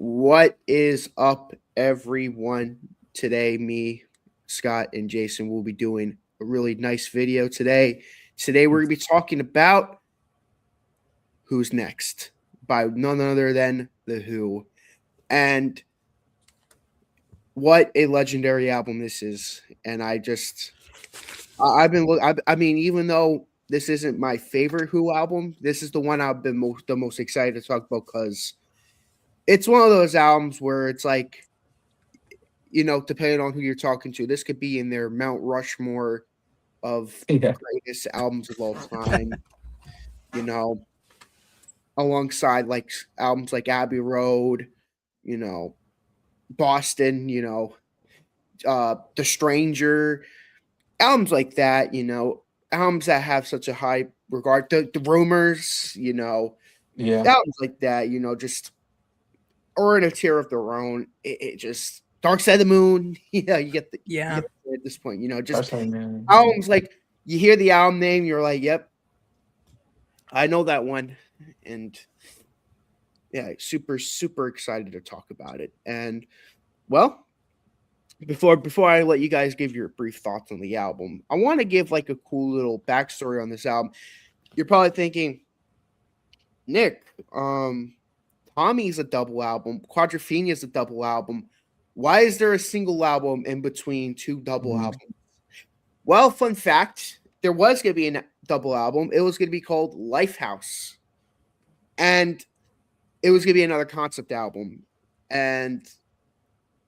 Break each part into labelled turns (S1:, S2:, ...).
S1: What is up, everyone? Today, me, Scott, and Jason will be doing a really nice video today. Today, we're going to be talking about Who's Next by none other than The Who. And what a legendary album this is. And I've been, I mean, even though this isn't my favorite Who album, this is the one I've been the most excited to talk about because it's one of those albums where it's like, depending on who you're talking to, this could be in their Mount Rushmore of
S2: Yeah.
S1: greatest albums of all time, you know, alongside like albums like Abbey Road, you know, Boston, The Stranger, albums like that, albums that have such a high regard. The Rumors,
S2: Yeah.
S1: albums like that, just or in a tier of their own. It just Dark Side of the Moon. Yeah, you
S3: Yeah.
S1: get at this point. Just
S2: That's like, man.
S1: albums like you hear the album name, you're like, "Yep, I know that one," and yeah, super excited to talk about it. And well, before I let you guys give your brief thoughts on the album, I want to give like a cool little backstory on this album. You're probably thinking, Nick, Tommy's a double album. Quadrophenia is a double album. Why is there a single album in between two double albums? Well, fun fact, there was going to be a double album. It was going to be called Lifehouse. And it was going to be another concept album. And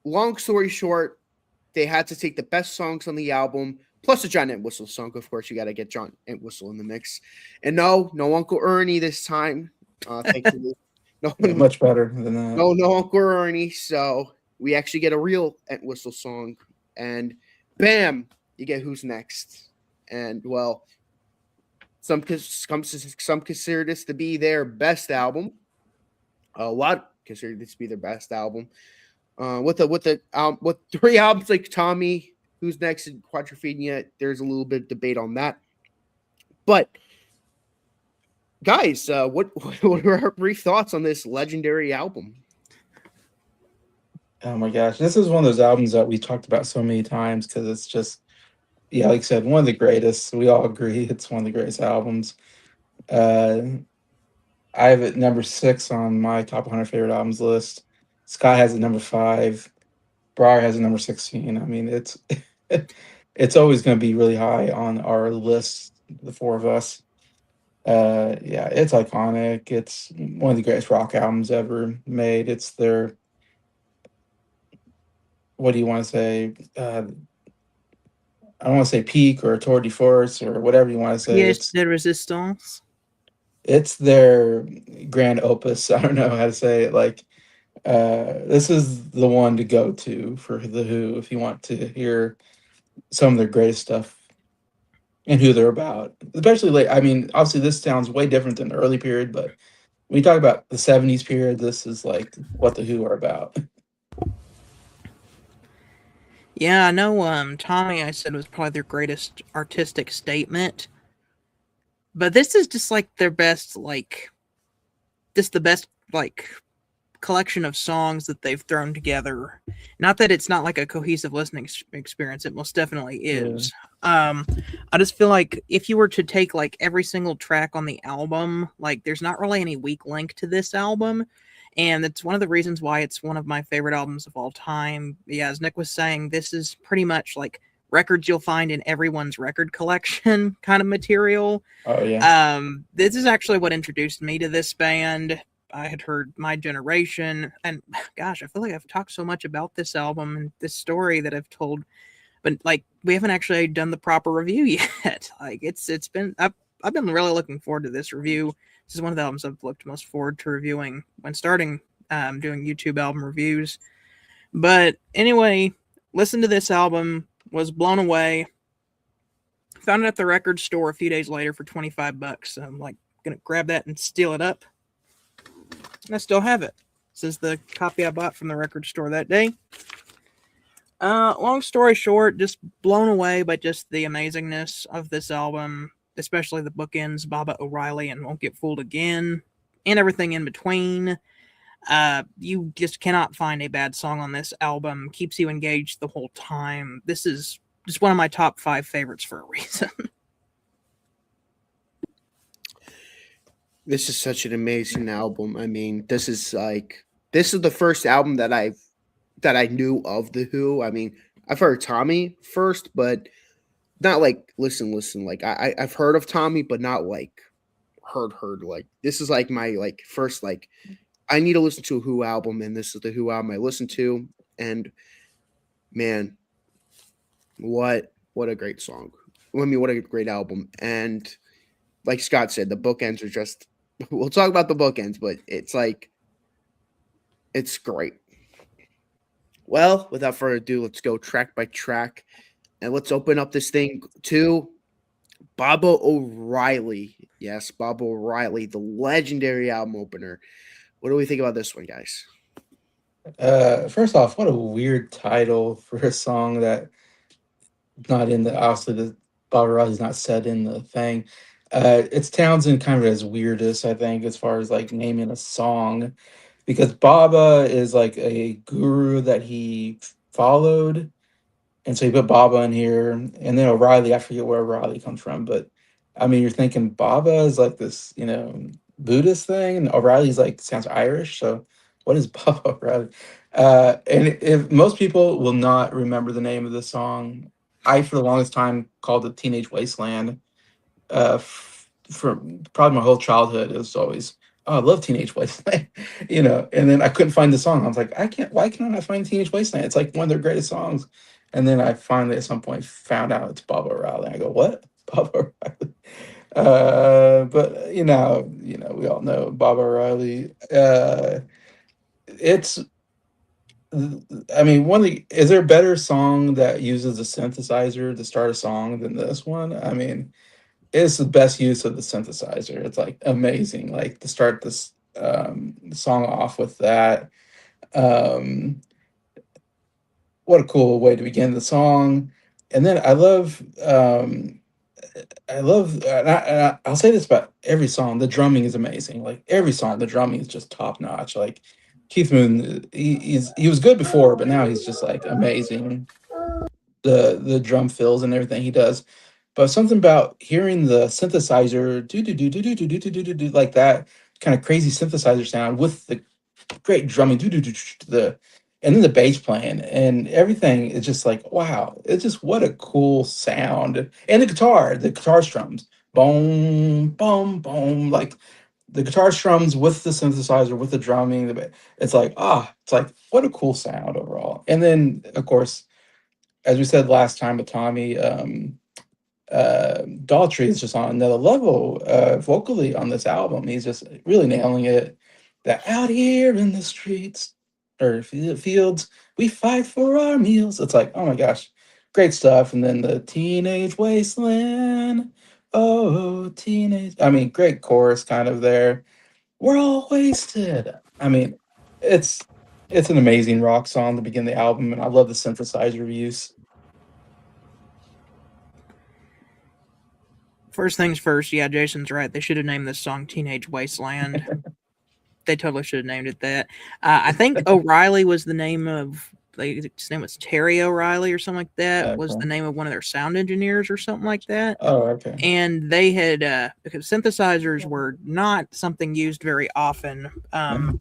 S1: long story short, they had to take the best songs on the album, plus a John Entwistle song. Of course, you got to get John Entwistle in the mix. And no Uncle Ernie this time. Thankfully.
S2: Much better than that.
S1: No Uncle Ernie. So we actually get a real Entwistle song, and bam, you get Who's Next. And well, some consider this to be their best album. A lot consider this to be their best album. With three albums like Tommy, Who's Next, and Quadrophenia, there's a little bit of debate on that. But guys, what are our brief thoughts on this legendary album?
S2: Oh my gosh, this is one of those albums that we talked about so many times because it's just, yeah, like I said, one of the greatest. We all agree it's one of the greatest albums. I have it number 6 on my top 100 favorite albums list. Scott has it number 5. Briar has it number 16. I mean, it's it's always going to be really high on our list, the four of us. Yeah, it's iconic. It's one of the greatest rock albums ever made. It's their, what do you want to say? I don't want to say peak or tour de force or whatever you want to say.
S3: Yes, the Resistance.
S2: It's their grand opus. I don't know how to say it. Like, this is the one to go to for the Who if you want to hear some of their greatest stuff and who they're about. Especially like, I mean, obviously this sounds way different than the early period, but when you talk about the 70s period, this is like what the Who are about.
S3: Yeah, I know Tommy I said was probably their greatest artistic statement. But this is just like their best, like just the best like collection of songs that they've thrown together. Not that it's not like a cohesive listening experience, it most definitely is. I just feel like if you were to take like every single track on the album, like there's not really any weak link to this album, and it's one of the reasons why it's one of my favorite albums of all time. Yeah, as Nick was saying, this is pretty much like records you'll find in everyone's record collection kind of material.
S2: Oh yeah.
S3: This is actually what introduced me to this band. I had heard My Generation, and gosh, I feel like I've talked so much about this album and this story that I've told, but like we haven't actually done the proper review yet. Like it's been I've been really looking forward to this review. This is one of the albums I've looked most forward to reviewing when starting doing YouTube album reviews. But anyway, listen to this album, was blown away. Found it at the record store a few days later for $25. So I'm like gonna grab that and steal it up. And I still have it. This is the copy I bought from the record store that day. Long story short, just blown away by just the amazingness of this album, especially the bookends, Baba O'Reilly and Won't Get Fooled Again, and everything in between. You just cannot find a bad song on this album. Keeps you engaged the whole time. This is just one of my top 5 favorites for a reason.
S1: This is such an amazing album. I mean, this is the first album that I knew of the Who. I mean, I've heard Tommy first, but not like listen. Like I've heard of Tommy, but not like heard. Like this is like my like first like I need to listen to a Who album, and this is the Who album I listened to. And man, what a great song. I mean, what a great album. And like Scott said, the bookends are just we'll talk about the bookends, but it's like it's great. Well, without further ado, let's go track by track and let's open up this thing to Baba O'Riley. Yes, Baba O'Riley, the legendary album opener. What do we think about this one, guys?
S2: First off, what a weird title for a song that not in the obviously the Bob Riley's not said in the thing. It's Townsend kind of as weirdest, I think, as far as like naming a song, because Baba is like a guru that he followed, and so he put Baba in here, and then O'Reilly. I forget where O'Reilly comes from, but I mean, you're thinking Baba is like this, Buddhist thing, and O'Reilly's like sounds Irish. So, what is Baba O'Reilly? And if most people will not remember the name of the song, I for the longest time called it Teenage Wasteland. For probably my whole childhood, it was always, oh, I love Teenage Wasteland, And then I couldn't find the song. I was like, why can't I find Teenage Wasteland? It's like one of their greatest songs. And then I finally at some point found out it's Bob O'Reilly. I go, what? Bob O'Reilly. But we all know Bob O'Reilly. It's I mean, is there a better song that uses a synthesizer to start a song than this one? I mean, it's the best use of the synthesizer. It's like amazing, like to start this song off with that. Um, what a cool way to begin the song. And then I'll say this about every song. The drumming is amazing. Like every song, the drumming is just top notch. Like Keith Moon, he was good before, but now he's just like amazing. The drum fills and everything he does. But something about hearing the synthesizer do do do do do do do do do do like that kind of crazy synthesizer sound with the great drumming do do do the and then the bass playing and everything is just like wow, it's just what a cool sound. And the guitar strums, boom boom boom, like the guitar strums with the synthesizer with the drumming, it's like it's like what a cool sound overall. And then of course, as we said last time with Tommy, Daltrey is just on another level vocally on this album. He's just really nailing it. That out here in the streets or fields, we fight for our meals. It's like, oh my gosh, great stuff. And then the Teenage Wasteland. Oh, teenage. I mean, great chorus kind of there. We're all wasted. I mean, it's an amazing rock song to begin the album, and I love the synthesizer use.
S3: First things first, yeah, Jason's right. They should have named this song Teenage Wasteland. They totally should have named it that. I think O'Reilly was the name of, his name was Terry O'Reilly or something like that,
S2: Okay.
S3: was the name of one of their sound engineers or something like that.
S2: Oh, okay.
S3: And they had, because synthesizers were not something used very often.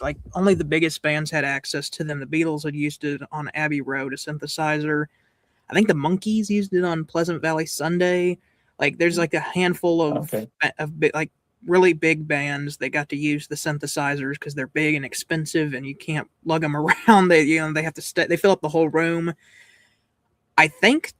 S3: Like only the biggest bands had access to them. The Beatles had used it on Abbey Road, a synthesizer. I think the Monkees used it on Pleasant Valley Sunday. Like there's like a handful of like really big bands that got to use the synthesizers because they're big and expensive and you can't lug them around. They have to they fill up the whole room. I think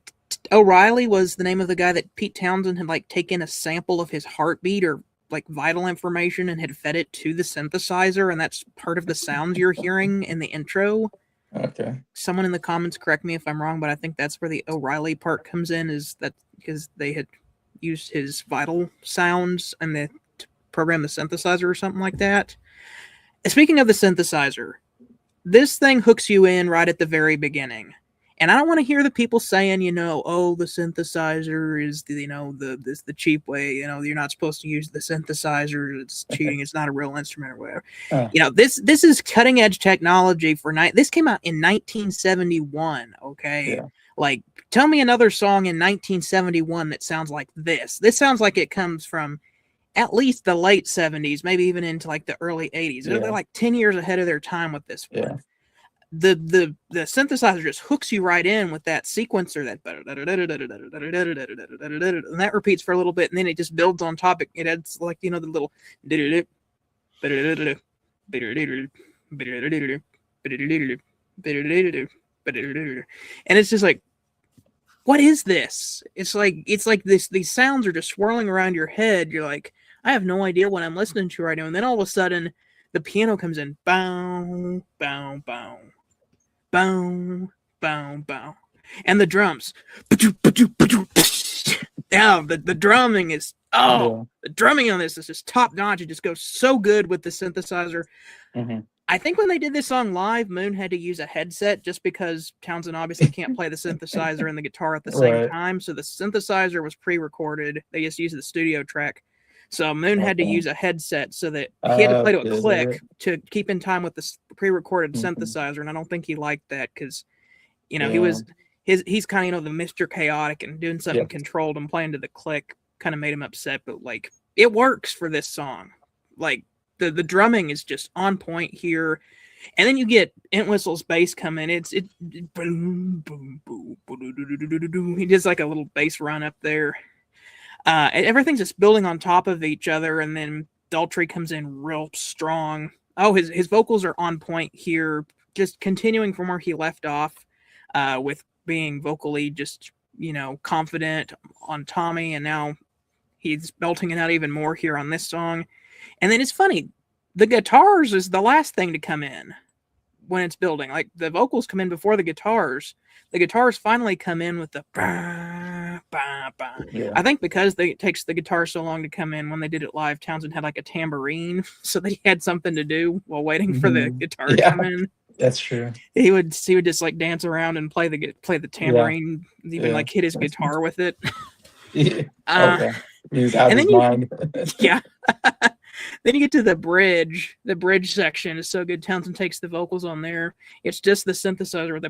S3: O'Reilly was the name of the guy that Pete Townsend had like taken a sample of his heartbeat or like vital information and had fed it to the synthesizer, and that's part of the sounds you're hearing in the intro.
S2: Okay.
S3: Someone in the comments correct me if I'm wrong, but I think that's where the O'Reilly part comes in, is that because they had used his vital sounds and they program the synthesizer or something like that. Speaking of the synthesizer, this thing hooks you in right at the very beginning. And I don't want to hear the people saying, oh, the synthesizer is the cheap way. You're not supposed to use the synthesizer. It's cheating. It's not a real instrument or whatever. This is cutting edge technology for night. This came out in 1971. Okay,
S2: Yeah.
S3: like tell me another song in 1971 that sounds like this. This sounds like it comes from at least the late 70s, maybe even into like the early 80s.
S2: Yeah.
S3: They're like 10 years ahead of their time with this one.
S2: Yeah.
S3: The synthesizer just hooks you right in with that sequencer and that repeats for a little bit, and then it just builds on top. It adds like the little and it's just like, what is this? It's like this. These sounds are just swirling around your head. You're like, I have no idea what I'm listening to right now. And then all of a sudden, the piano comes in, bow, bow, bow, bow, bow, bow, and the drums. Yeah, the drumming is the drumming on this is just top notch. It just goes so good with the synthesizer.
S2: Mm-hmm.
S3: I think when they did this song live, Moon had to use a headset just because Townsend obviously can't play the synthesizer and the guitar at the same time. So the synthesizer was pre-recorded. They just used the studio track. So Moon had to use a headset so that he had to play to a click to keep in time with the pre-recorded synthesizer. And I don't think he liked that because, he's kind of, the Mr. Chaotic, and doing something controlled and playing to the click kind of made him upset. But like, it works for this song. Like, the drumming is just on point here, and then you get Entwistle's bass come in. It boom, boom, boom, boom, he does like a little bass run up there. Everything's just building on top of each other, and then Daltrey comes in real strong. Oh, his vocals are on point here, just continuing from where he left off, with being vocally just confident on Tommy, and now he's belting it out even more here on this song. And then it's funny, the guitars is the last thing to come in when it's building. Like, the vocals come in before the guitars. The guitars finally come in with the bah, bah, bah.
S2: Yeah.
S3: I think because it takes the guitar so long to come in, when they did it live, Townsend had like a tambourine so that he had something to do while waiting for the guitar to come in.
S2: That's true.
S3: He would just like dance around and play the tambourine, even like hit his guitar with it.
S2: Okay. He's out of his mind.
S3: Yeah. Then you get to the bridge. The bridge section is so good. Townsend takes the vocals on there. It's just the synthesizer with the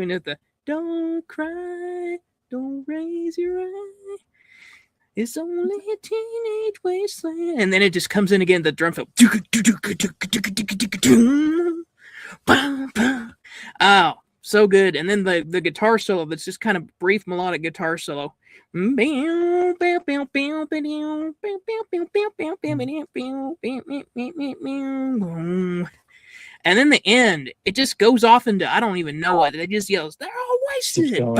S3: and at the don't cry, don't raise your eye. It's only a teenage wasteland. And then it just comes in again, the drum fill. Oh, so good. And then the guitar solo that's just kind of brief melodic guitar solo. And then the end, it just goes off into, I don't even know what. It just yells, they're all wasted. And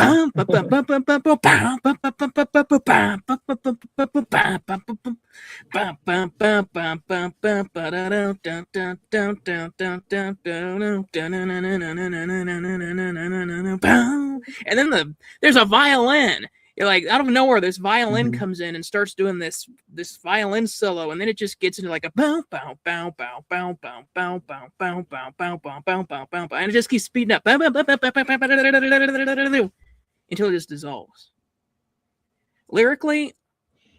S3: then there's a violin. You're like, out of nowhere, this violin comes in and starts doing this violin solo, and then it just gets into like a bow bow bow bow bow bow bow bow bow bow bow bow bow bow bow, and it just keeps speeding up until it just dissolves. Lyrically,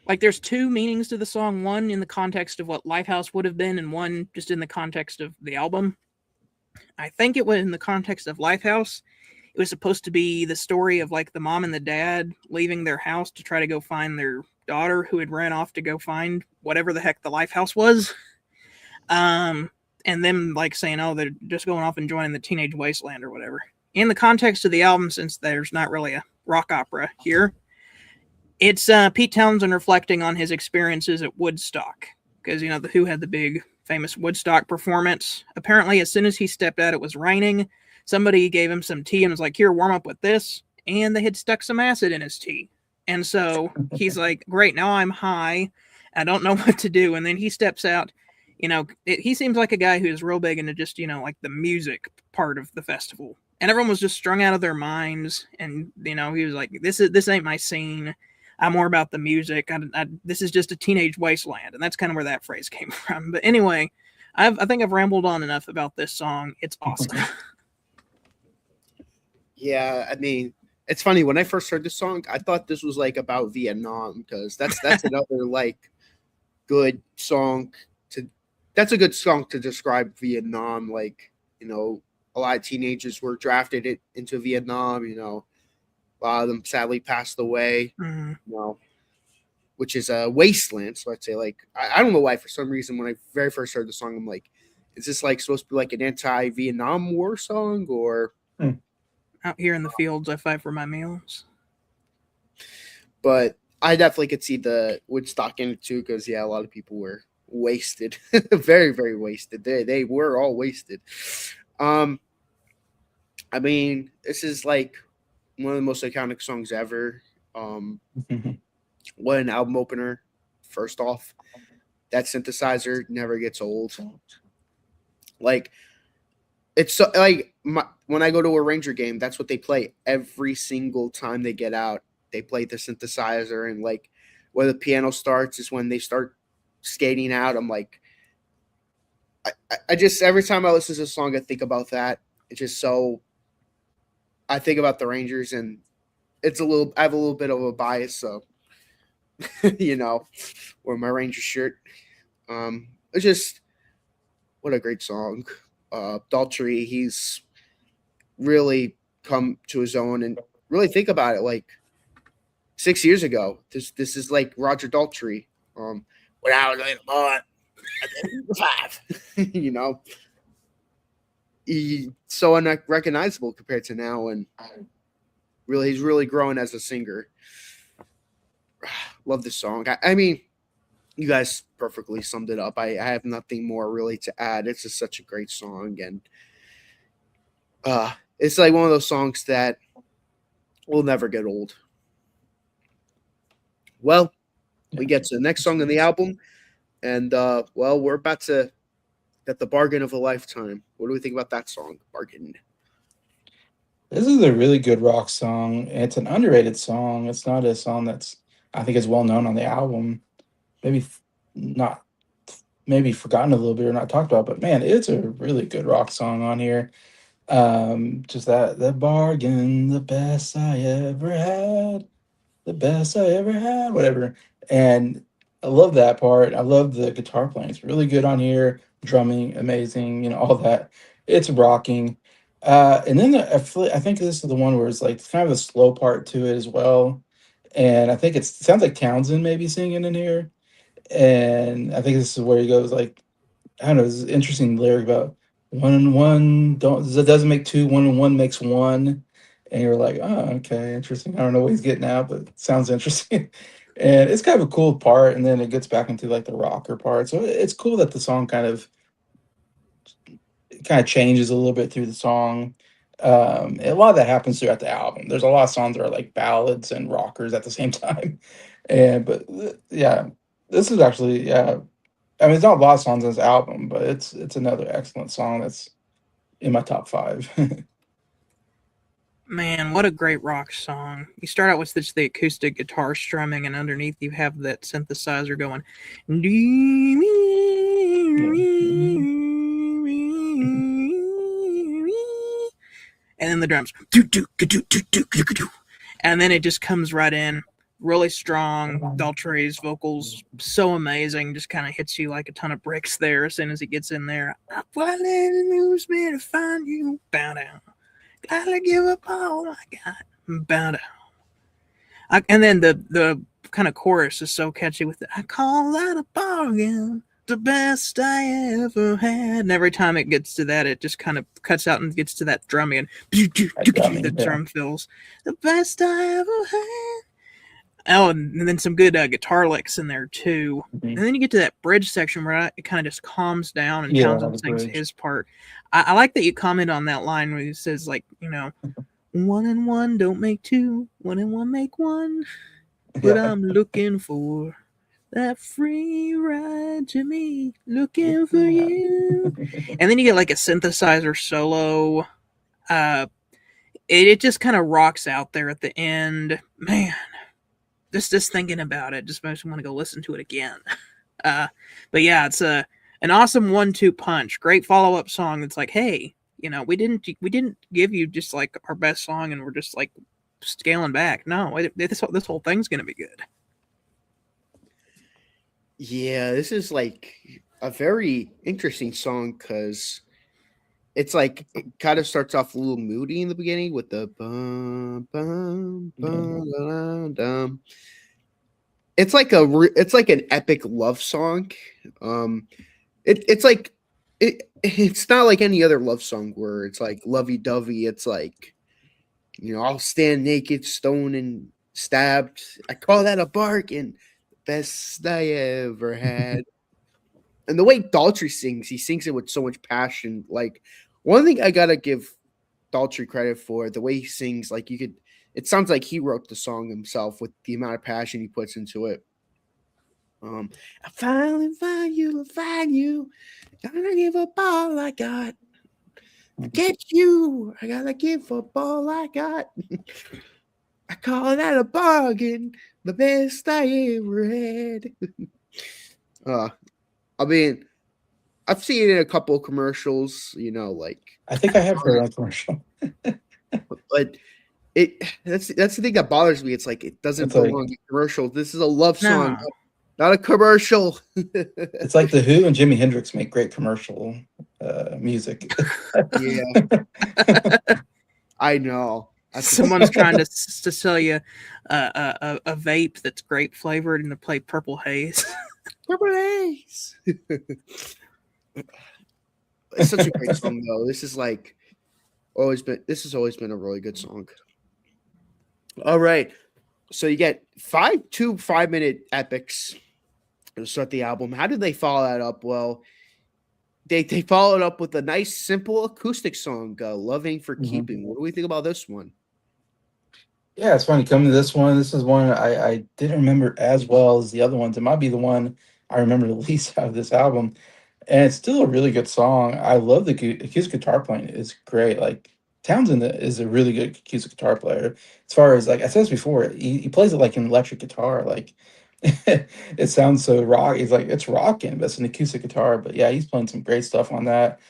S3: like, there's two meanings to the song. One in the context of what Lifehouse would have been, and one just in the context of the album. I think it was in the context of Lifehouse. It was supposed to be the story of like the mom and the dad leaving their house to try to go find their daughter who had ran off to go find whatever the heck the Lifehouse was. And them like saying, oh, they're just going off and joining the teenage wasteland or whatever. In the context of the album, since there's not really a rock opera here, it's Pete Townsend reflecting on his experiences at Woodstock. Because, the Who had the big famous Woodstock performance. Apparently, as soon as he stepped out, it was raining. Somebody gave him some tea and was like, here, warm up with this. And they had stuck some acid in his tea. And so he's like, great, now I'm high. I don't know what to do. And then he steps out. He seems like a guy who's real big into just, like the music part of the festival. And everyone was just strung out of their minds. And, he was like, this ain't my scene. I'm more about the music. This is just a teenage wasteland. And that's kind of where that phrase came from. But anyway, I think I've rambled on enough about this song. It's awesome.
S1: Yeah, I mean, it's funny when I first heard this song, I thought this was like about Vietnam because that's another like good song to that's a good song to describe Vietnam. Like, a lot of teenagers were drafted into Vietnam. A lot of them sadly passed away.
S3: Mhm.
S1: Which is a wasteland. So I'd say like I don't know why for some reason when I very first heard the song, I'm like, is this like supposed to be like an anti-Vietnam War song or?
S3: Out here in the fields, I fight for my meals.
S1: But I definitely could see the Woodstock in it too, because a lot of people were wasted, very very wasted. They were all wasted. Um, I mean, this is like one of the most iconic songs ever. What an album opener! First off, that synthesizer never gets old. Like it's so like when I go to a Ranger game, that's what they play every single time they get out. They play the synthesizer, and like where the piano starts is when they start skating out. I'm like, I just every time I listen to this song, I think about that. It's just so I think about the Rangers, and I have a little bit of a bias, so wear my Ranger shirt. It's just what a great song. Daltrey, he's really come to his own, and really think about it. Like 6 years ago, this is like Roger Daltrey. When I was a little boy, at 5, he's so unrecognizable compared to now, and he's really growing as a singer. Love this song. I mean, you guys perfectly summed it up. I have nothing more really to add. It's just such a great song, and it's like one of those songs that will never get old. Well, we get to the next song on the album, and we're about to get the bargain of a lifetime. What do we think about that song, Bargain?
S2: This is a really good rock song. It's an underrated song. It's not a song that's I think is well known on the album. Maybe not, maybe forgotten a little bit or not talked about. But man, it's a really good rock song on here. Just that bargain, the best I ever had, the best I ever had, whatever. And I love that part. I love the guitar playing. It's really good on here. Drumming, amazing. All that. It's rocking. And then I think this is the one where it's like kind of a slow part to it as well. And I think it sounds like Townsend maybe singing in here. And I think this is where he goes like, I don't know, this is an interesting lyric about one and one doesn't make two, one and one makes one. And you're like, oh, okay, interesting. I don't know what he's getting at, but it sounds interesting. And it's kind of a cool part, and then it gets back into like the rocker part. So it's cool that the song kind of changes a little bit through the song. A lot of that happens throughout the album. There's a lot of songs that are like ballads and rockers at the same time. This is actually I mean, it's not a lot of songs on this album, but it's another excellent song that's in my top 5.
S3: Man, what a great rock song. You start out with just the acoustic guitar strumming, and underneath you have that synthesizer going. And then the drums. And then it just comes right in. Really strong. Daltrey's vocals, so amazing. Just kind of hits you like a ton of bricks there as soon as it gets in there. I finally lose me to find you. Bow down. Gotta give up all I got. Bow down. And then the kind of chorus is so catchy with it. I call that a bargain. The best I ever had. And every time it gets to that, it just kind of cuts out and gets to that drumming. And the drum fills. The best I ever had. Oh, and then some good guitar licks in there too. Mm-hmm. And then you get to that bridge section where it kind of just calms down and Townsend sings his part. I like that you comment on that line where he says, like, one and one don't make two, one and one make one. But I'm looking for that free ride to me, looking for you. And then you get like a synthesizer solo. It just kind of rocks out there at the end. Man. Just thinking about it, just makes me want to go listen to it again. But yeah, it's an awesome 1-2 punch. Great follow-up song. It's like, hey, we didn't give you just like our best song and we're just like scaling back. No, this whole thing's gonna be good.
S1: Yeah, this is like a very interesting song because it's like it kind of starts off a little moody in the beginning with the bum bum bum dum, dum. It's like it's like an epic love song. It's like it's not like any other love song where it's like lovey dovey. It's like, I'll stand naked, stoned, and stabbed. I call that a bargain. Best I ever had. And the way Daltrey sings, he sings it with so much passion. Like, one thing I gotta give Daltrey credit for, the way he sings, like it sounds like he wrote the song himself with the amount of passion he puts into it. I finally find you. Gotta give up all I got. Get you. I gotta give up all I got. I call that a bargain. The best I ever had. I mean, I've seen it in a couple of commercials, like
S2: I think I have heard that commercial.
S1: but that's the thing that bothers me. It's like it doesn't
S2: It's like-
S1: belong in commercials. This is a love song, not a commercial.
S2: It's like The Who and Jimi Hendrix make great commercial music.
S1: Yeah. I know.
S3: Someone's trying to sell you a vape that's grape flavored and to play Purple Haze.
S1: Purple Haze. It's such a great song, though. This has always been a really good song. All right, so you get 2 5-minute epics to start the album. How did they follow that up? Well, they followed up with a nice, simple acoustic song, "Loving for Keeping." What do we think about this one?
S2: Yeah, it's funny coming to this one. This is one I didn't remember as well as the other ones. It might be the one I remember the least out of this album. And it's still a really good song. I love the acoustic guitar playing. It's great. Like Townsend is a really good acoustic guitar player. As far as like I said this before, he plays it like an electric guitar. Like it sounds so rock. He's like it's rocking, but it's an acoustic guitar. But yeah, he's playing some great stuff on that.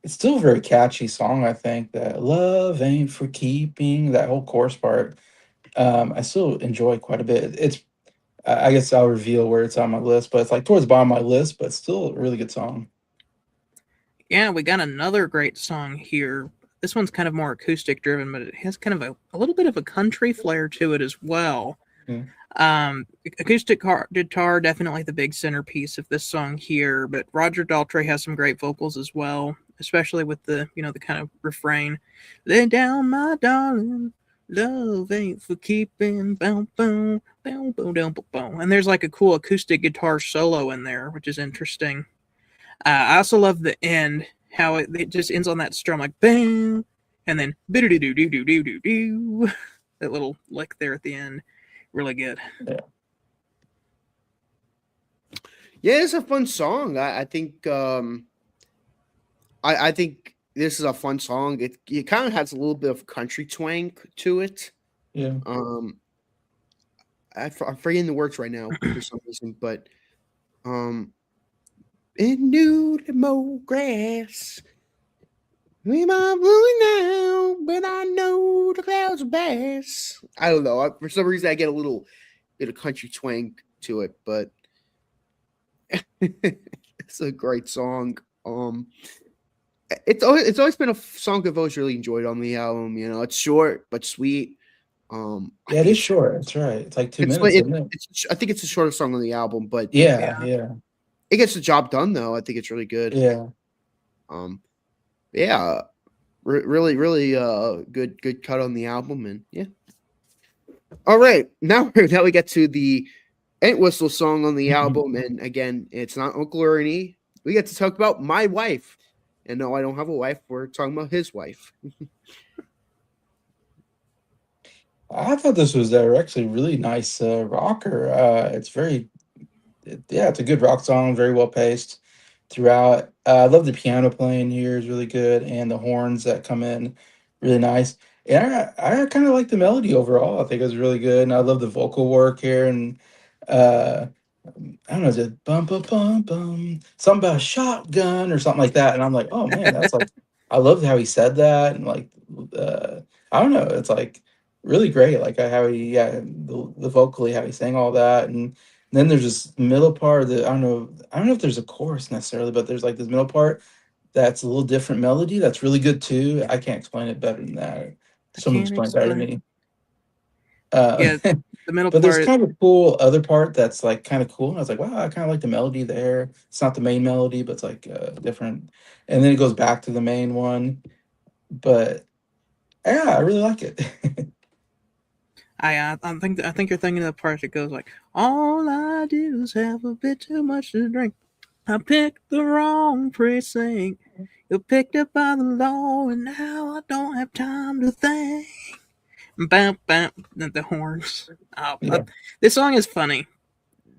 S2: It's still a very catchy song. I think that love ain't for keeping, that whole chorus part. I still enjoy quite a bit. I guess I'll reveal where it's on my list, but it's like towards the bottom of my list, but it's still a really good song.
S3: Yeah, we got another great song here. This one's kind of more acoustic driven, but it has kind of a little bit of a country flair to it as well. Acoustic guitar, definitely the big centerpiece of this song here, but Roger Daltrey has some great vocals as well, especially with the kind of refrain, "Lay down, my darling, love ain't for keeping, boom, boom, boom, boom, boom, boom." And there's like a cool acoustic guitar solo in there, which is interesting. I also love the end, how it just ends on that strum, like bang, and then do do do do do do do. That little lick there at the end, really good.
S1: Yeah, it's a fun song. I think I think this is a fun song. It kind of has a little bit of country twang to it.
S2: Yeah.
S1: I'm forgetting the words right now for some reason, but in new mow grass, we might moving now, but I know the clouds are pass. I don't know. For some reason, I get a little bit of country twang to it, but it's a great song. It's always been a song I've always really enjoyed on the album. It's short but sweet.
S2: Yeah, it is short. That's right. It's like 2 minutes. Isn't it?
S1: I think it's the shortest song on the album, but
S2: Yeah.
S1: it gets the job done though. I think it's really good.
S2: Yeah.
S1: Yeah, really, really good cut on the album, and yeah. All right, now we get to the Entwistle song on the album, and again, it's not Uncle Ernie. We get to talk about My Wife, and no, I don't have a wife. We're talking about his wife.
S2: I thought this was actually really nice rocker. It's a good rock song, very well paced throughout. I love the piano playing here is really good, and the horns that come in really nice. And I kind of like the melody overall. I think it was really good, and I love the vocal work here. And I don't know, is it bum bum bum bum something about a shotgun or something like that? And I'm like, oh man, that's like I loved how he said that, and like I don't know, it's like really great. Like how he, yeah, the vocally how he sang all that, and then there's this middle part that I don't know if there's a chorus necessarily, but there's like this middle part that's a little different melody that's really good too. I can't explain it better than that.
S3: I
S2: Someone
S3: can't
S2: explain it better to
S3: explain.
S2: me.
S3: Yeah, the middle
S2: But there's
S3: part.
S2: kind of a cool other part that's like kind of cool. And I was like, wow, I kind of like the melody there. It's not the main melody, but it's like different. And then it goes back to the main one. But yeah, I really like it.
S3: I think you're thinking of the part that goes like, "All I do is have a bit too much to drink. I picked the wrong precinct. You're picked up by the law, and now I don't have time to think." Bam, bam, the horns.
S2: Yeah.
S3: This song is funny.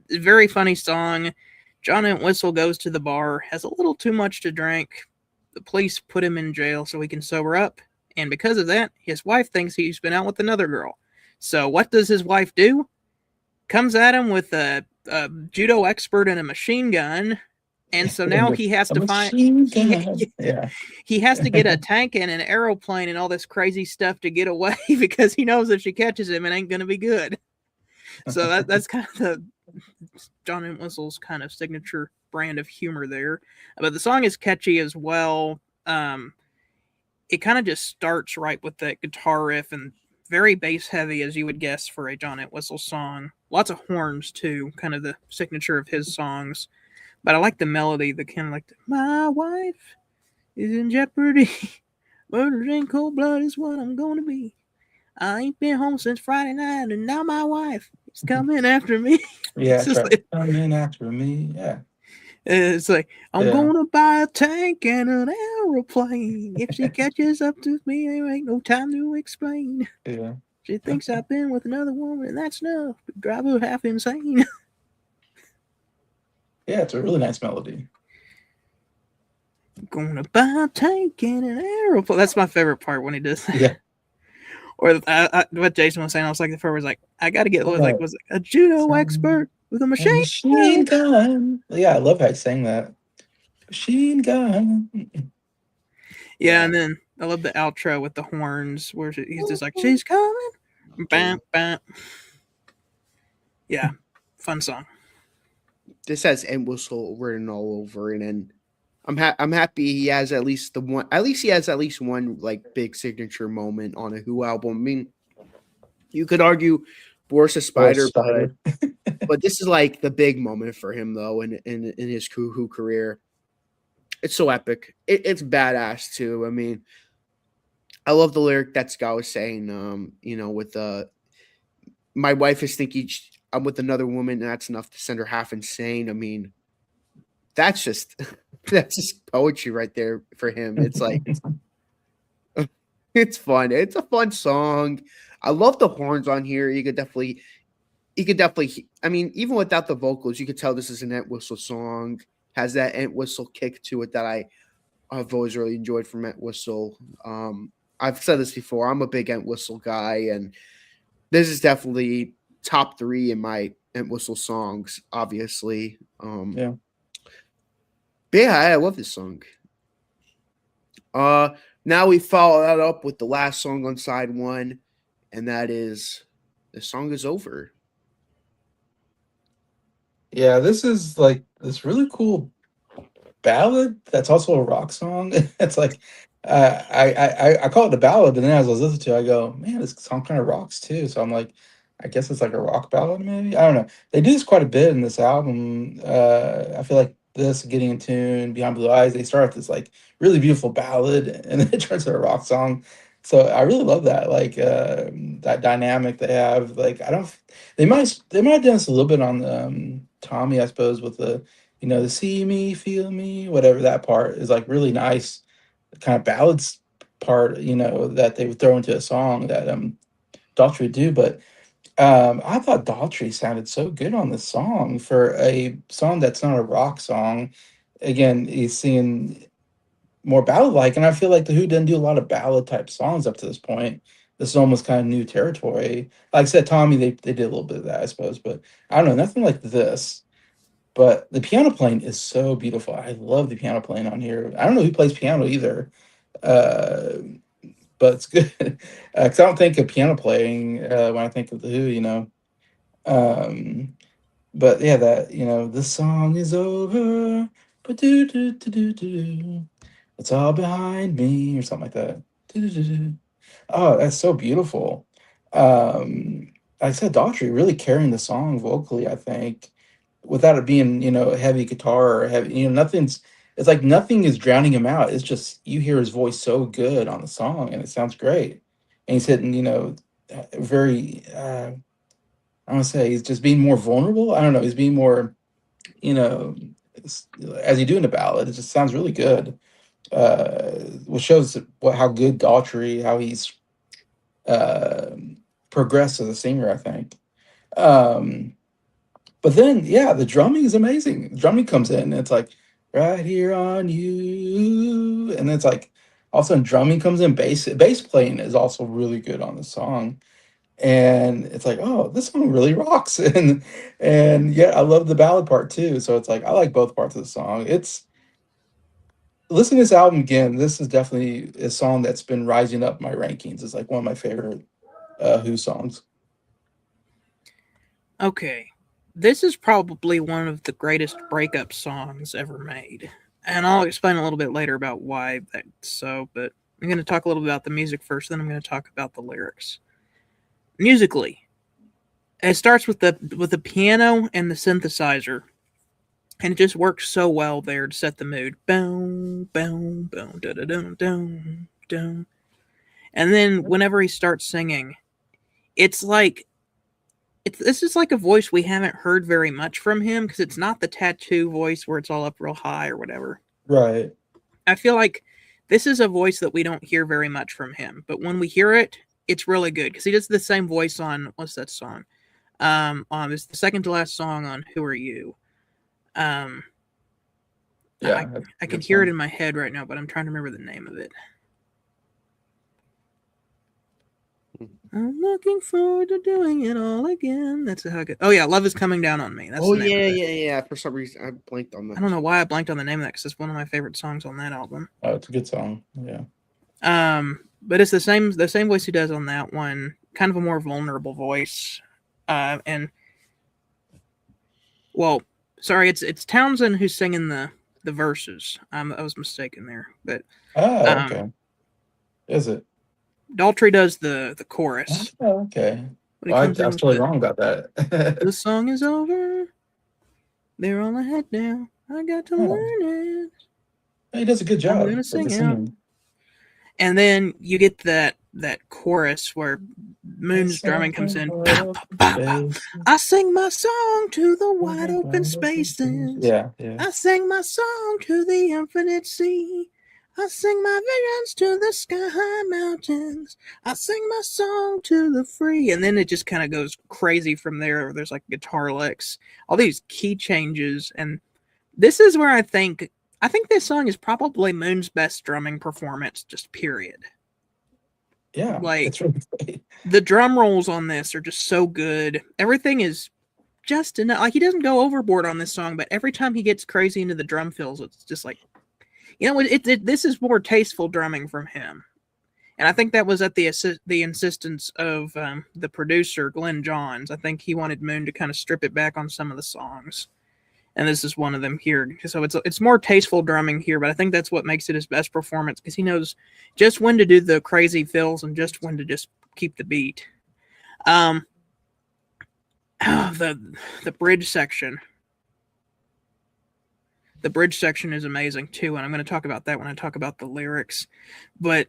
S3: It's a very funny song. John Entwistle goes to the bar, has a little too much to drink. The police put him in jail so he can sober up. And because of that, his wife thinks he's been out with another girl. So what does his wife do? Comes at him with a judo expert and a machine gun. And so now he has
S2: A
S3: to find
S2: machine gun. Yeah.
S3: he has to get a tank and an aeroplane and all this crazy stuff to get away because he knows if she catches him, it ain't gonna be good. So that's kind of the John Entwistle's kind of signature brand of humor there. But the song is catchy as well. It kind of just starts right with that guitar riff and very bass heavy, as you would guess for a John Entwistle song. Lots of horns too, kind of the signature of his songs. But I like the melody, the kind of like my wife is in jeopardy. Murder in cold blood is what I'm going to be. I ain't been home since Friday night, and now my wife is coming after me.
S2: Yeah,
S3: It's just
S2: try
S3: like,
S2: coming after me. Yeah.
S3: it's like I'm
S2: Yeah.
S3: gonna buy a tank and an aeroplane. If she catches up to me, there ain't no time to explain.
S2: Yeah.
S3: She thinks I've been with another woman, and that's enough to drive her half insane.
S2: Yeah, it's a really nice melody.
S3: Gonna buy a tank and an aeroplane. That's my favorite part when he does that.
S2: Yeah.
S3: Or what Jason was saying, I was like, the first was like, I got to get was a judo expert with a
S2: A
S3: machine.
S2: machine gun. Yeah, I love how he sang that. Machine gun.
S3: Yeah, and then I love the outro with the horns where he's just like, she's coming. Bam, bam. Yeah, fun song.
S1: This has Entwistle written all over it, and I'm happy he has at least he has at least one like big signature moment on a Who album. I mean, you could argue Boris the Spider, but this is like the big moment for him though in his Who career. It's so epic. It's badass too. I mean, I love the lyric that Scott was saying. With my wife is thinking I'm with another woman, and that's enough to send her half insane. I mean, that's just poetry right there for him. It's like it's fun. It's a fun song. I love the horns on here. You could definitely. I mean, even without the vocals, you could tell this is an Entwistle song. Has that Entwistle kick to it that I've always really enjoyed from Entwistle. I've said this before. I'm a big Entwistle guy, and this is definitely top 3 in my Entwistle songs. Obviously,
S2: Yeah.
S1: But yeah, I love this song. Now we follow that up with the last song on side 1, and that is "The Song Is Over."
S2: Yeah, this is like this really cool ballad that's also a rock song. It's like I call it a ballad, but then as I was listening to it, I go, man, this song kind of rocks too. So I'm like, I guess it's like a rock ballad, maybe. I don't know. They do this quite a bit in this album. I feel like this Getting in Tune, Beyond Blue Eyes, they start with this like really beautiful ballad and then it turns to a rock song. So I really love that, like that dynamic they have. Like I don't, they might have done this a little bit on Tommy, I suppose, with the see me, feel me, whatever that part is like really nice, kind of ballads part, that they would throw into a song that Daughtry would do. But I thought Daughtry sounded so good on this song for a song that's not a rock song. Again, he's singing more ballad like, and I feel like the Who didn't do a lot of ballad type songs up to this point. This is almost kind of new territory. Like I said, Tommy, they did a little bit of that, I suppose, but I don't know, nothing like this. But the piano playing is so beautiful. I love the piano playing on here. I don't know who plays piano either. uh, but it's good because I don't think of piano playing when I think of the Who, you know. Um, but yeah, that the song is over, but do, it's all behind me or something like that. Do. Oh, that's so beautiful. Like I said, Daughtry really carrying the song vocally, I think, without it being, heavy guitar or heavy, nothing's, it's like nothing is drowning him out. It's just you hear his voice so good on the song and it sounds great. And he's hitting, very, I want to say he's just being more vulnerable. I don't know. He's being more, you know, as you do in a ballad, it just sounds really good. Which shows how good Daughtry, how he's uh, progressed as a singer, I think. Um, but then, yeah, the drumming is amazing. The drumming comes in, and it's like right here on you, and it's like all of a sudden drumming comes in. Bass playing is also really good on the song, and it's like, oh, this song really rocks. And yeah, I love the ballad part too. So it's like I like both parts of the song. It's Listen to this album again. This is definitely a song that's been rising up my rankings. It's like one of my favorite Who songs.
S3: Okay, this is probably one of the greatest breakup songs ever made. And I'll explain a little bit later about why that's so, but I'm going to talk a little bit about the music first, then I'm going to talk about the lyrics. Musically, it starts with the piano and the synthesizer, and it just works so well there to set the mood. Boom, boom, boom, da da dum dum dum. And then whenever he starts singing, it's like this is like a voice we haven't heard very much from him because it's not the tattoo voice where it's all up real high or whatever.
S2: Right.
S3: I feel like this is a voice that we don't hear very much from him, but when we hear it, it's really good because he does the same voice on what's that song? It's the second to last song on "Who Are You." Um,
S2: Yeah,
S3: I can hear it in my head right now, but I'm trying to remember the name of it. I'm looking forward to doing it all again. That's how good. Oh yeah, Love Is Coming Down on Me. That's
S1: Oh
S3: the name of it.
S1: yeah. For some reason, I blanked on that.
S3: I don't know why I blanked on the name of that because it's one of my favorite songs on that album.
S2: Oh, it's a good song. Yeah.
S3: But it's the same voice he does on that one. Kind of a more vulnerable voice. And well, sorry, it's Townsend who's singing the verses. I was mistaken there, but
S2: Okay. Is it?
S3: Daughtry does the chorus.
S2: Oh, okay.
S3: When
S2: Well,
S3: he
S2: I
S3: comes in
S2: was
S3: with
S2: totally wrong about that.
S3: the song is over. They're all ahead now. I got to learn it.
S2: He does a good job.
S3: I'm gonna
S2: with the
S3: sing out.
S2: singing.
S3: And then you get that chorus where Moon's drumming comes in. Pow, pow, pow, pow. I sing my song to the wide open spaces.
S2: Yeah.
S3: I sing my song to the infinite sea. I sing my visions to the sky high mountains. I sing my song to the free. And then it just kind of goes crazy from there. There's like guitar licks, all these key changes. And this is where I think this song is probably Moon's best drumming performance, just period.
S2: Yeah,
S3: like
S2: it's really great.
S3: The drum rolls on this are just so good. Everything is just enough. Like he doesn't go overboard on this song, but every time he gets crazy into the drum fills, it's just like, this is more tasteful drumming from him. And I think that was at the insistence of the producer, Glenn Johns. I think he wanted Moon to kind of strip it back on some of the songs. And this is one of them here. So it's more tasteful drumming here, but I think that's what makes it his best performance because he knows just when to do the crazy fills and just when to just keep the beat. The bridge section. The bridge section is amazing too, and I'm going to talk about that when I talk about the lyrics. But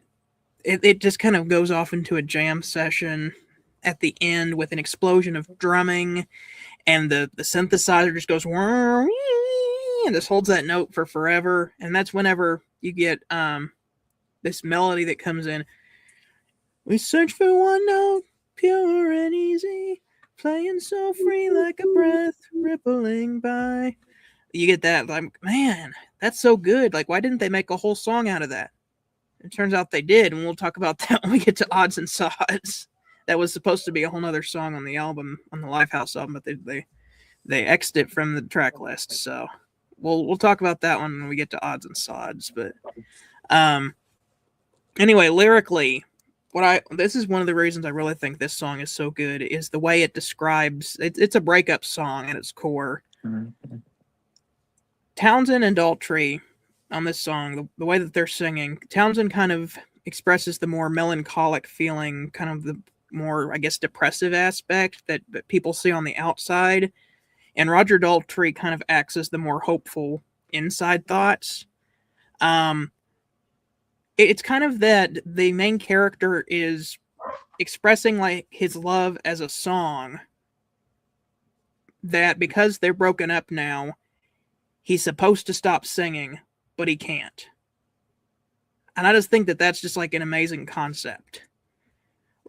S3: it just kind of goes off into a jam session at the end with an explosion of drumming. And the synthesizer just goes and just holds that note for forever. And that's whenever you get this melody that comes in. We search for one note, pure and easy, playing so free like a breath rippling by. You get that, like, man, that's so good. Like, why didn't they make a whole song out of that? It turns out they did, and we'll talk about that when we get to Odds and Sods. That was supposed to be a whole nother song on the album, on the Lifehouse album, but they X'd it from the track list. So we'll talk about that one when we get to Odds and Sods. But Anyway, lyrically, this is one of the reasons I really think this song is so good is the way it describes it's a breakup song at its core.
S2: Mhm.
S3: Townsend and Daltrey on this song, the way that they're singing, Townsend kind of expresses the more melancholic feeling, kind of the more, I guess, depressive aspect that people see on the outside. And Roger Daltrey kind of acts as the more hopeful inside thoughts. It's kind of that the main character is expressing like his love as a song, that because they're broken up now, he's supposed to stop singing, but he can't. And I just think that that's just like an amazing concept.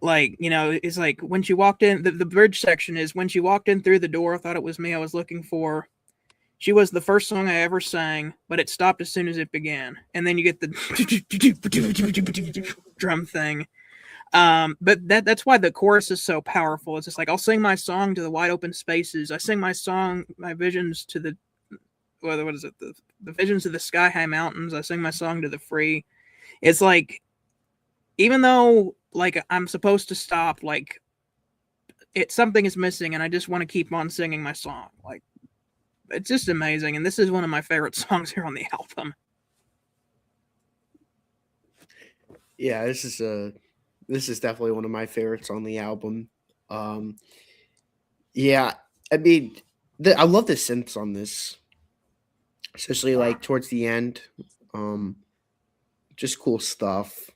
S3: Like, it's like when she walked in, the bridge section is when she walked in through the door, I thought it was me I was looking for. She was the first song I ever sang, but it stopped as soon as it began. And then you get the drum thing. But that's why the chorus is so powerful. It's just like, I'll sing my song to the wide open spaces. I sing my song, my visions to the, what is it? The visions of the sky high mountains. I sing my song to the free. It's like, even though like I'm supposed to stop, like something is missing and I just want to keep on singing my song. Like, it's just amazing. And this is one of my favorite songs here on the album.
S1: Yeah, this is definitely one of my favorites on the album. Yeah, I mean, I love the synths on this, especially like towards the end. Just cool stuff.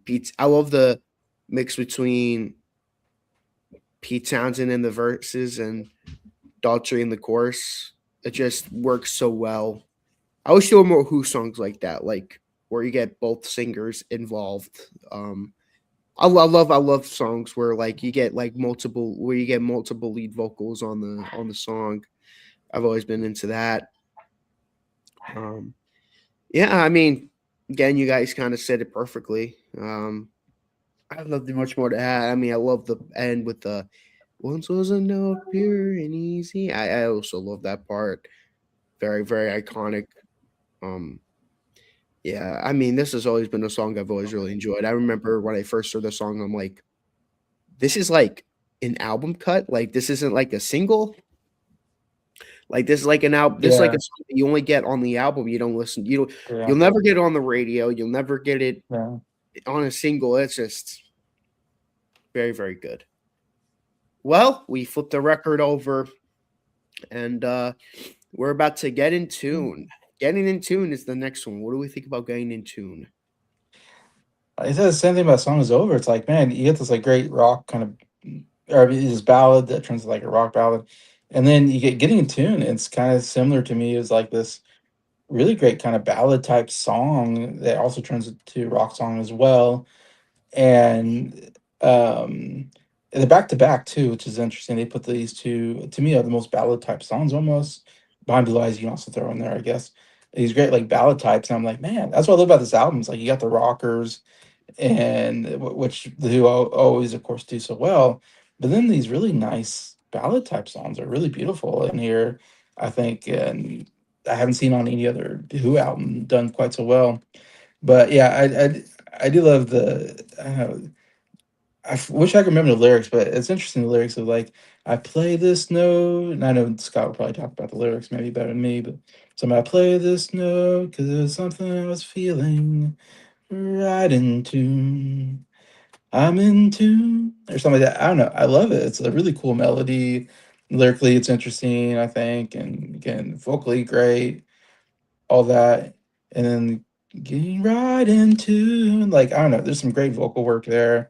S1: Beats. I love the mix between Pete Townsend in the verses and Daltrey in the chorus. It just works so well. I wish there were more Who songs like that, like where you get both singers involved. I love songs where like you get multiple lead vocals on the song. I've always been into that. Yeah, I mean, again, you guys kind of said it perfectly. I have nothing much more to add. I mean, I love the end with the once was a note pure and easy. I also love that part. Very, very iconic. Um, yeah, I mean, this has always been a song I've always really enjoyed. I remember when I first heard the song, I'm like, this is like an album cut. Like, this isn't like a single. Like, this is like an album. This is like
S2: Yeah,
S1: a song that you only get on the album. You don't listen.
S2: yeah,
S1: You'll never get it on the radio. You'll never get it
S2: yeah.
S1: on a single. It's just very, very good. Well, we flipped the record over, and we're about to get in tune. Getting in tune is the next one. What do we think about getting in tune?
S2: I said the same thing about Song is Over. It's like, man, you get this like great rock kind of, or I mean, this ballad that turns to like a rock ballad, and then you get Getting in Tune. It's kind of similar to me. It's like this really great kind of ballad type song that also turns into a rock song as well. And they're back to back too, which is interesting. They put these two to me are the most ballad type songs almost. Behind Blue Eyes, you can also throw in there, I guess. These great like ballad types, and I'm like, man, that's what I love about this album. It's like you got the rockers, and which the Who always, of course, do so well. But then these really nice ballad type songs are really beautiful in here, I think, and I haven't seen on any other Who album done quite so well. But yeah, I do love the. I don't know, wish I could remember the lyrics, but it's interesting the lyrics of like I play this note, and I know Scott would probably talk about the lyrics maybe better than me, but I play this note because it was something I was feeling right in tune. I'm in tune or something like that. I don't know. I love it. It's a really cool melody. Lyrically, it's interesting, I think, and again, vocally great, all that, and then getting right into like I don't know. There's some great vocal work there,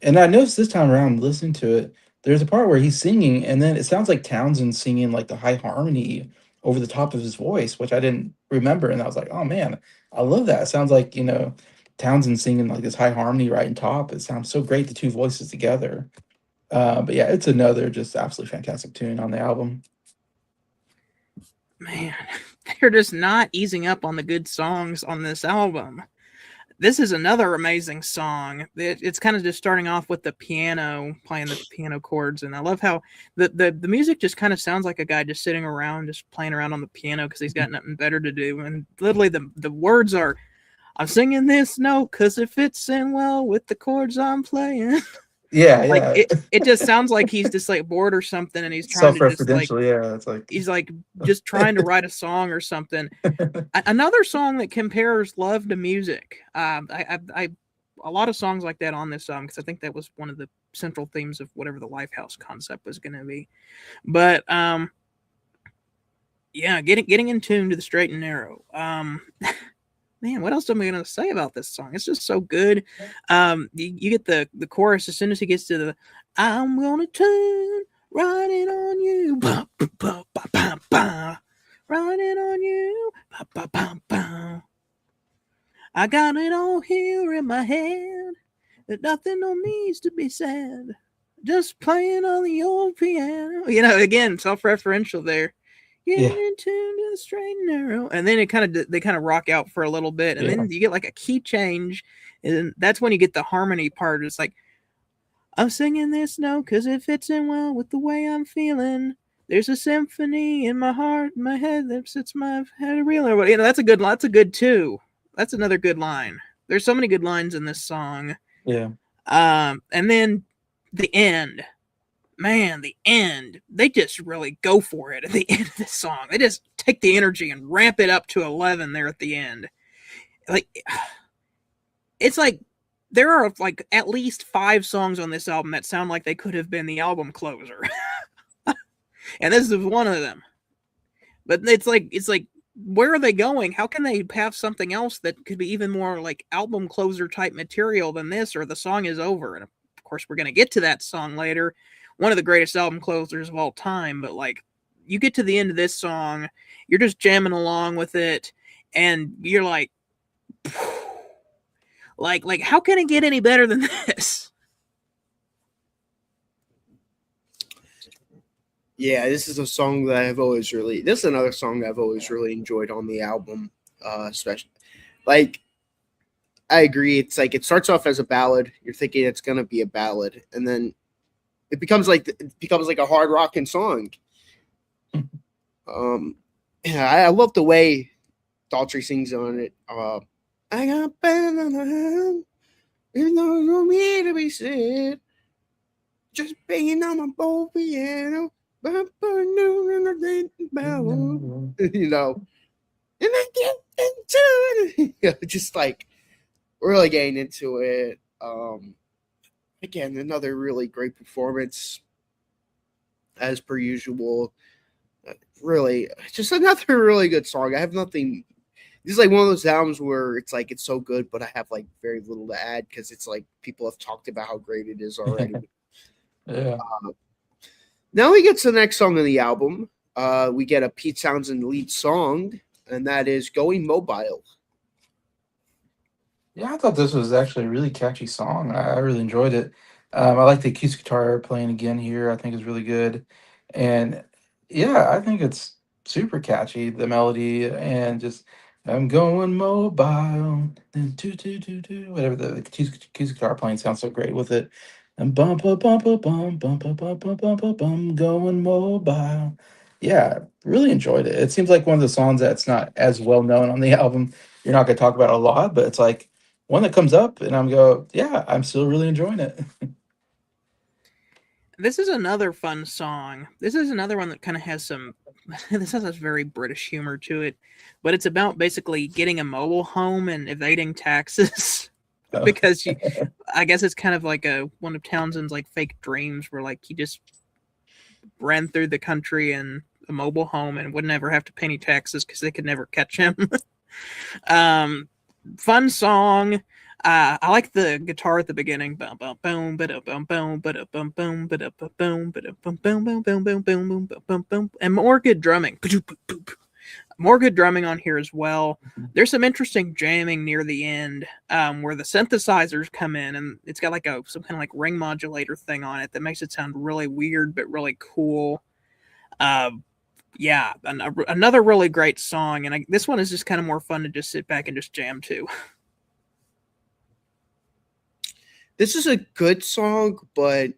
S2: and I noticed this time around listening to it, there's a part where he's singing, and then it sounds like Townsend singing like the high harmony over the top of his voice, which I didn't remember, and I was like, oh man, I love that. It sounds like Townsend singing like this high harmony right in top. It sounds so great, the two voices together. But yeah, it's another just absolutely fantastic tune on the album.
S3: Man, they're just not easing up on the good songs on this album. This is another amazing song. It's kind of just starting off with the piano, playing the piano chords, and I love how the music just kind of sounds like a guy just sitting around, just playing around on the piano because he's got nothing better to do. And literally, the words are, I'm singing this note because it fits in well with the chords I'm playing.
S2: Yeah,
S3: Like
S2: yeah.
S3: it just sounds like he's just like bored or something, and he's trying to just like
S2: Self-referential, yeah. It's like
S3: he's like just trying to write a song or something. Another song that compares love to music. I a lot of songs like that on this song because I think that was one of the central themes of whatever the Lifehouse concept was going to be. But yeah, getting in tune to the straight and narrow. Man, what else am I going to say about this song? It's just so good. You get the chorus as soon as he gets to the I'm gonna turn right in on you. Ba, ba, ba, ba, ba, ba. Right in on you. Ba, ba, ba, ba. I got it all here in my head. That nothing no needs to be said. Just playing on the old piano. You know, again, self-referential there. Getting
S2: yeah,
S3: in tune to the straight and narrow. And then they kind of rock out for a little bit. And
S2: yeah.
S3: then you get like a key change. And that's when you get the harmony part. It's like, I'm singing this note because it fits in well with the way I'm feeling. There's a symphony in my heart, in my head that sits my head reeling. You know, that's a good. That's a good too. That's another good line. There's so many good lines in this song.
S2: Yeah.
S3: And then the end, man, the end. They just really go for it at the end of this song. They just take the energy and ramp it up to 11 there at the end. Like, it's like there are like at least 5 songs on this album that sound like they could have been the album closer. And this is one of them. But it's like where are they going? How can they have something else that could be even more like album closer type material than this, or the song is over? And of course we're going to get to that song later, one of the greatest album closers of all time. But like, you get to the end of this song, you're just jamming along with it, and you're like how can it get any better than this?
S1: Yeah, this is a song that I've always really. This is another song I've always really enjoyed on the album, especially. Like, I agree. It's like it starts off as a ballad. You're thinking it's gonna be a ballad, and then it becomes like a hard rocking song. Yeah, I love the way Daltrey sings on it. I got band on the hand. There's no me to be said. Just banging on my bold piano. You know, and I get into it. Just like really getting into it. Again, another really great performance, as per usual. Really, just another really good song. I have nothing. This is like one of those albums where it's like it's so good, but I have like very little to add because it's like people have talked about how great it is already.
S2: Yeah.
S1: Now we get to the next song on the album. We get a Pete Townsend lead song, and that is "Going Mobile."
S2: Yeah, I thought this was actually a really catchy song. I really enjoyed it. I like the acoustic guitar playing again here. I think is really good, and yeah, I think it's super catchy. The melody and just I'm going mobile, then whatever the acoustic guitar playing sounds so great with it. And bump a bump a bum bump a bump a bump a bum going mobile. Yeah, really enjoyed it. It seems like one of the songs that's not as well known on the album. You're not going to talk about it a lot, but it's like one that comes up and yeah, I'm still really enjoying it.
S3: This is another fun song. This is another one that kind of has some. This has a very British humor to it, but it's about basically getting a mobile home and evading taxes.
S2: Oh.
S3: Because I guess it's kind of like one of Townsend's like fake dreams, where like he just ran through the country in a mobile home and would never have to pay any taxes because they could never catch him. Fun song. I like the guitar at the beginning. Boom, boom, boom, boom, boom, boom, boom, boom, boom, boom, boom, boom, boom, boom, boom, boom, boom, boom, and more good drumming. More good drumming on here as well. There's some interesting jamming near the end, where the synthesizers come in, and it's got like some kind of like ring modulator thing on it that makes it sound really weird but really cool. Yeah, another really great song, and this one is just kind of more fun to just sit back and just jam to.
S1: This is a good song, but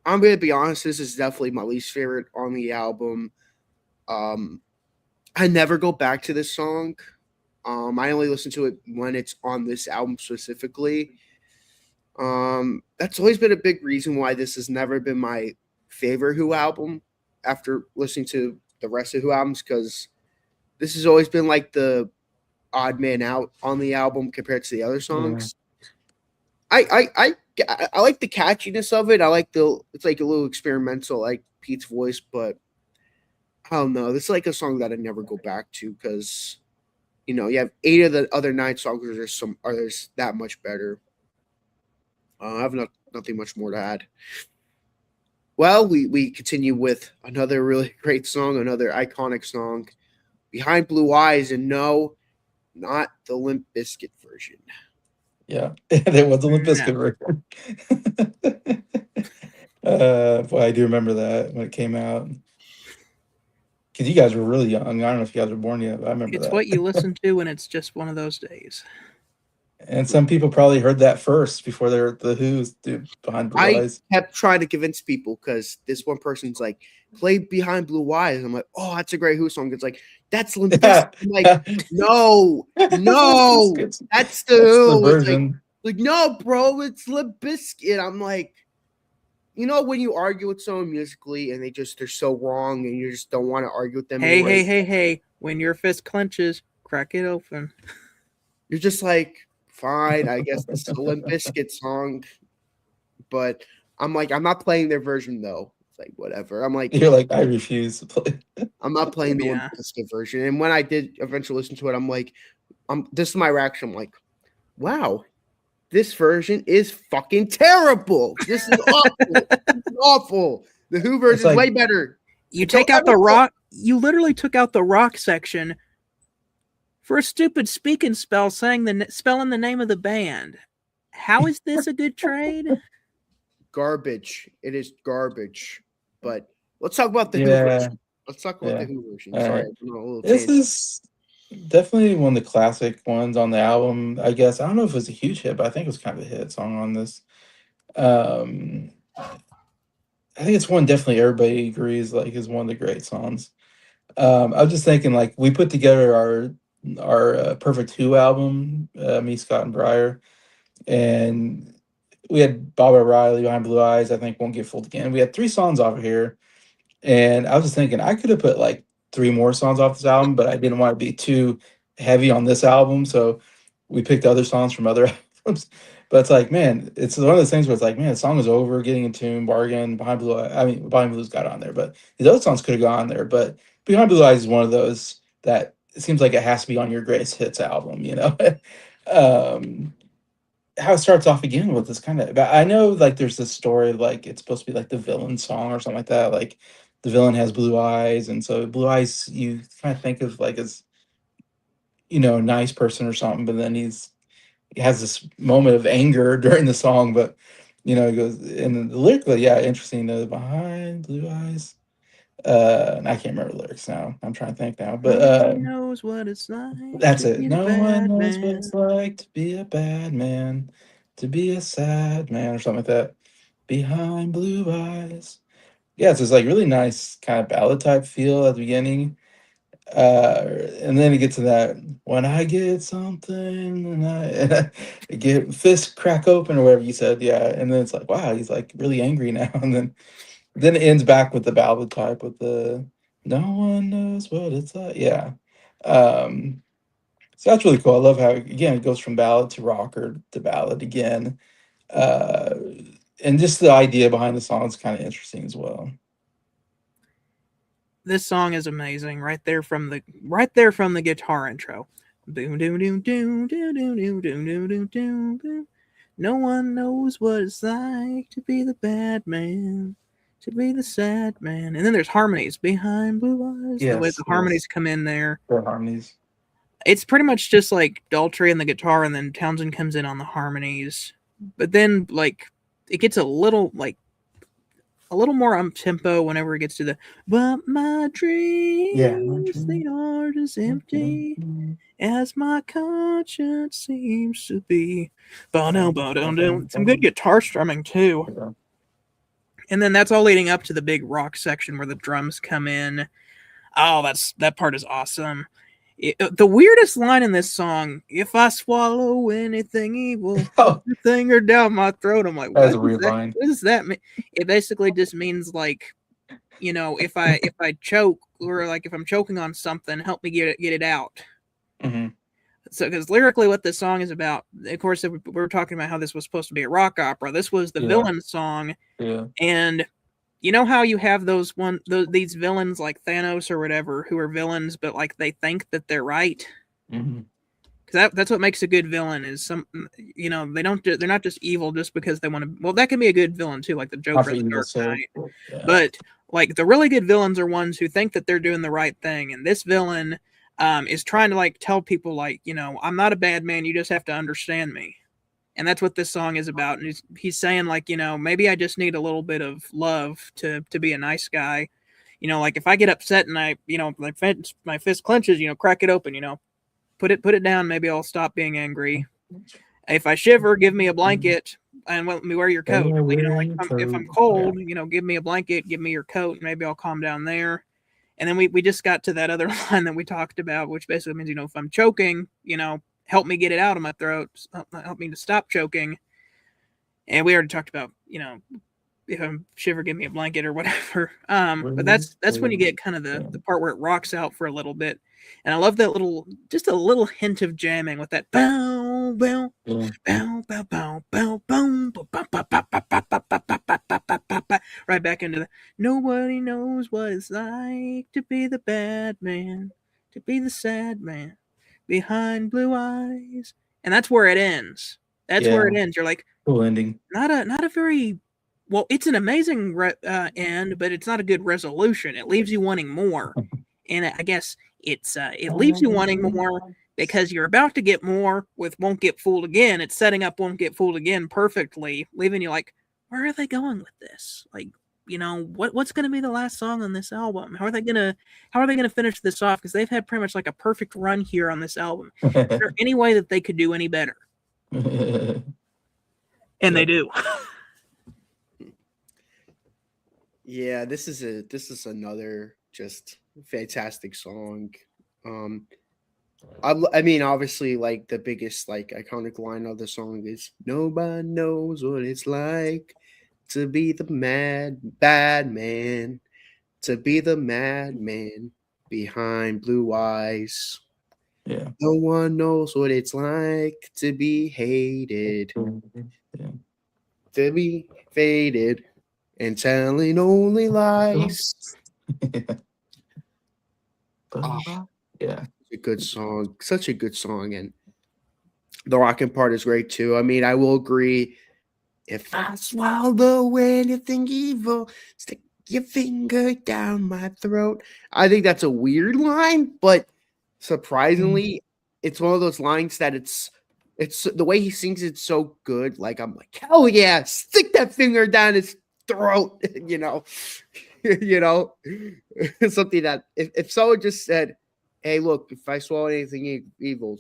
S1: I'm going to be honest, this is definitely my least favorite on the album. I never go back to this song. I only listen to it when it's on this album specifically. That's always been a big reason why this has never been my favorite Who album after listening to the rest of Who albums, because this has always been like the odd man out on the album compared to the other songs. I like the catchiness of it. I like it's like a little experimental, like Pete's voice, but I don't know. This is like a song that I never go back to because you have 8 of the other 9 songs there's that much better. I have nothing much more to add. Well, we continue with another really great song, another iconic song, Behind Blue Eyes, and no, not the Limp Bizkit version.
S2: Yeah, there was a Limp Bizkit version. Boy, I do remember that when it came out. Because you guys were really young. I don't know if you guys were born yet, but I remember
S3: It's
S2: that.
S3: what you listen to when it's just one of those days.
S2: And some people probably heard that first before they heard the Who's Behind Blue
S1: I
S2: Eyes.
S1: kept trying to convince people because this one person's like, play Behind Blue Eyes. I'm like, oh, that's a great Who song. It's like, that's Limp Bizkit. I'm like, no, that's the Who. It's
S2: version.
S1: like, no, bro, it's Limp Bizkit. I'm like, when you argue with someone musically and they're so wrong and you just don't want to argue with them.
S3: Hey. When your fist clenches, crack it open.
S1: You're just like, fine, I guess this is a Limp Bizkit song. But I'm like, I'm not playing their version though. It's like, whatever. I'm like,
S2: you're like, I refuse to play.
S1: I'm not playing the Limp Bizkit version. And when I did eventually listen to it, I'm like, this is my reaction. I'm like, wow, this version is fucking terrible. This is awful. It's awful. The Who version is way better.
S3: You take out the rock. You literally took out the rock section for a stupid speaking spell spelling the name of the band. How is this a good trade?
S1: Garbage. It is garbage. But let's talk about the Who version. Let's talk about the Who version. Sorry,
S2: this is definitely one of the classic ones on the album. I guess I don't know if it was a huge hit, but I think it was kind of a hit song on this. I think it's one definitely everybody agrees like is one of the great songs. I was just thinking like we put together our Perfect Who album, me, Scott, and Briar, and we had Bob O'Reilly, Behind Blue Eyes. I think Won't Get Fooled Again. We had 3 songs off of here, and I was just thinking I could have put like 3 more songs off this album, but I didn't want to be too heavy on this album, so we picked other songs from other albums. But it's like, man, it's one of those things where it's like, man, the song is over, Getting in Tune, Bargain, Behind Blue Eyes. I mean, Behind Blue's got on there, but these other songs could have gone on there. But Behind Blue Eyes is one of those that it seems like it has to be on your greatest hits album, how it starts off again with this kind of, I know like there's this story like it's supposed to be like the villain song or something like that. Like the villain has blue eyes, and so blue eyes you kind of think of like as a nice person or something, but then he has this moment of anger during the song, but he goes and lyrically, interesting. Behind blue eyes. And I can't remember the lyrics now. I'm trying to think now, but
S3: no one knows what it's like.
S2: That's it. No one knows what it's like to be a bad man, to be a sad man, or something like that. Behind blue eyes. Yeah, so it's like really nice kind of ballad type feel at the beginning. And then it gets to that when I get something and I get fist crack open or whatever you said, and then it's like, wow, he's like really angry now, and then it ends back with the ballad type with the no one knows what it's like, so that's really cool. I love how again it goes from ballad to rocker to ballad again, and just the idea behind the song is kind of interesting as well.
S3: This song is amazing right there from the guitar intro. Boom, doom, doom, doom, doom, doom, doom, doom, doom, doom, doom, boom. No one knows what it's like to be the bad man, to be the sad man. And then there's harmonies behind blue eyes. The way the harmonies come in there.
S2: The harmonies.
S3: It's pretty much just like Daltrey and the guitar, and then Townsend comes in on the harmonies. But then like it gets a little more up tempo whenever it gets to the but my dreams they are as empty as my conscience seems to be. Some good guitar strumming too.
S2: Yeah.
S3: And then that's all leading up to the big rock section where the drums come in. Oh, that part is awesome. The weirdest line in this song, if I swallow anything evil,
S2: Oh,
S3: the finger down my throat. I'm like,
S2: that was a
S3: what
S2: weird line.
S3: does that mean? It basically just means like, if I choke, or like if I'm choking on something, help me get it out.
S2: Mhm.
S3: So, because lyrically, what this song is about, of course, we were talking about how this was supposed to be a rock opera. This was the
S2: Yeah.
S3: villain song,
S2: Yeah.
S3: and you know how you have these villains like Thanos or whatever who are villains, but like they think that they're right.
S2: Mhm.
S3: Because that's what makes a good villain is they're not just evil just because they want to. Well, that can be a good villain too, like the
S2: Not
S3: Joker
S2: for
S3: in the
S2: evil's
S3: Dark
S2: sake.
S3: Knight.
S2: Yeah.
S3: But like the really good villains are ones who think that they're doing the right thing, and this villain is trying to like tell people like, I'm not a bad man. You just have to understand me, and that's what this song is about. And he's saying like, maybe I just need a little bit of love to be a nice guy. Like if I get upset and I, my fist clenches, crack it open, put it down. Maybe I'll stop being angry. If I shiver, give me a blanket and let me wear your coat. If I'm cold, give me a blanket, give me your coat, and maybe I'll calm down there. And then we just got to that other line that we talked about, which basically means, if I'm choking, help me get it out of my throat, help me to stop choking. And we already talked about, if I'm shiver, give me a blanket or whatever. But that's when you get kind of the part where it rocks out for a little bit. And I love that just a little hint of jamming with that bow, bow, bow, bow, bow, bow, bow, right back into the nobody knows what it's like to be the bad man, to be the sad man behind blue eyes. And that's where it ends. That's where it ends. You're like,
S2: cool ending.
S3: not a very well. It's an amazing end, but it's not a good resolution. It leaves you wanting more, and I guess it leaves you wanting more because you're about to get more with "Won't Get Fooled Again." It's setting up "Won't Get Fooled Again" perfectly, leaving you like, where are they going with this? Like, what's going to be the last song on this album? How are they gonna finish this off? Because they've had pretty much like a perfect run here on this album. Is there any way that they could do any better? And they do.
S1: Yeah, this is another just fantastic song. I mean, obviously, like the biggest like iconic line of the song is "Nobody knows what it's like to be the bad man, to be the madman behind blue eyes.
S2: Yeah.
S1: No one knows what it's like to be hated,
S2: Yeah.
S1: to be faded, and telling only lies."
S2: Yeah.
S1: A good song, such a good song, and the rocking part is great too. I mean, I will agree. If I swallow anything evil, stick your finger down my throat. I think that's a weird line, but surprisingly, it's one of those lines that it's the way he sings it's so good. Like I'm like, hell yeah, stick that finger down his throat. you know, something that if someone just said, "Hey, look, if I swallow anything evil,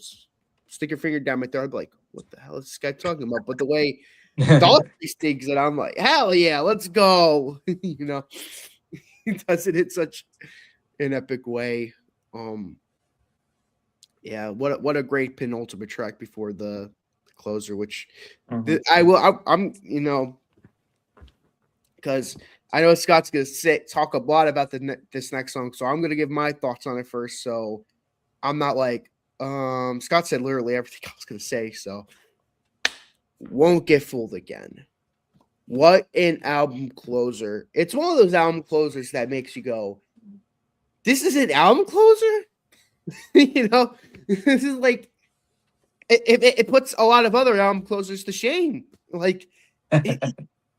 S1: stick your finger down my throat," I'd be like, what the hell is this guy talking about? But the way Dolphy sings it, I'm like, hell yeah, let's go. He does it in such an epic way. Yeah, what a great penultimate track before the closer, which I'm because I know Scott's gonna talk a lot about this next song, so I'm gonna give my thoughts on it first. So I'm not like Scott said literally everything I was gonna say, so Won't Get Fooled Again. What an album closer. It's one of those album closers that makes you go, this is an album closer? This is like it puts a lot of other album closers to shame. Like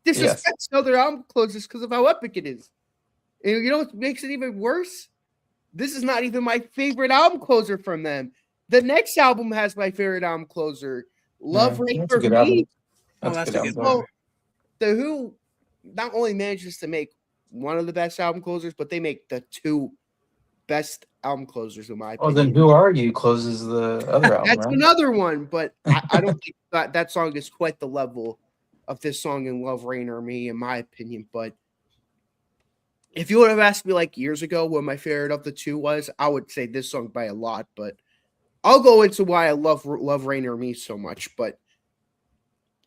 S1: this respects other album closers because of how epic it is. And you know what makes it even worse? This is not even my favorite album closer from them. The next album has my favorite album closer, Love Rain for Me.
S2: That's a good album.
S1: The Who not only manages to make one of the best album closers, but they make the two best album closers in my opinion.
S2: Then Who Are You closes the other album.
S1: That's right? Another one, but I don't think that song is quite the level of this song in Love Rain or Me, in my opinion. But if you would have asked me like years ago what my favorite of the two was, I would say this song by a lot. But I'll go into why I love Rain or Me so much. But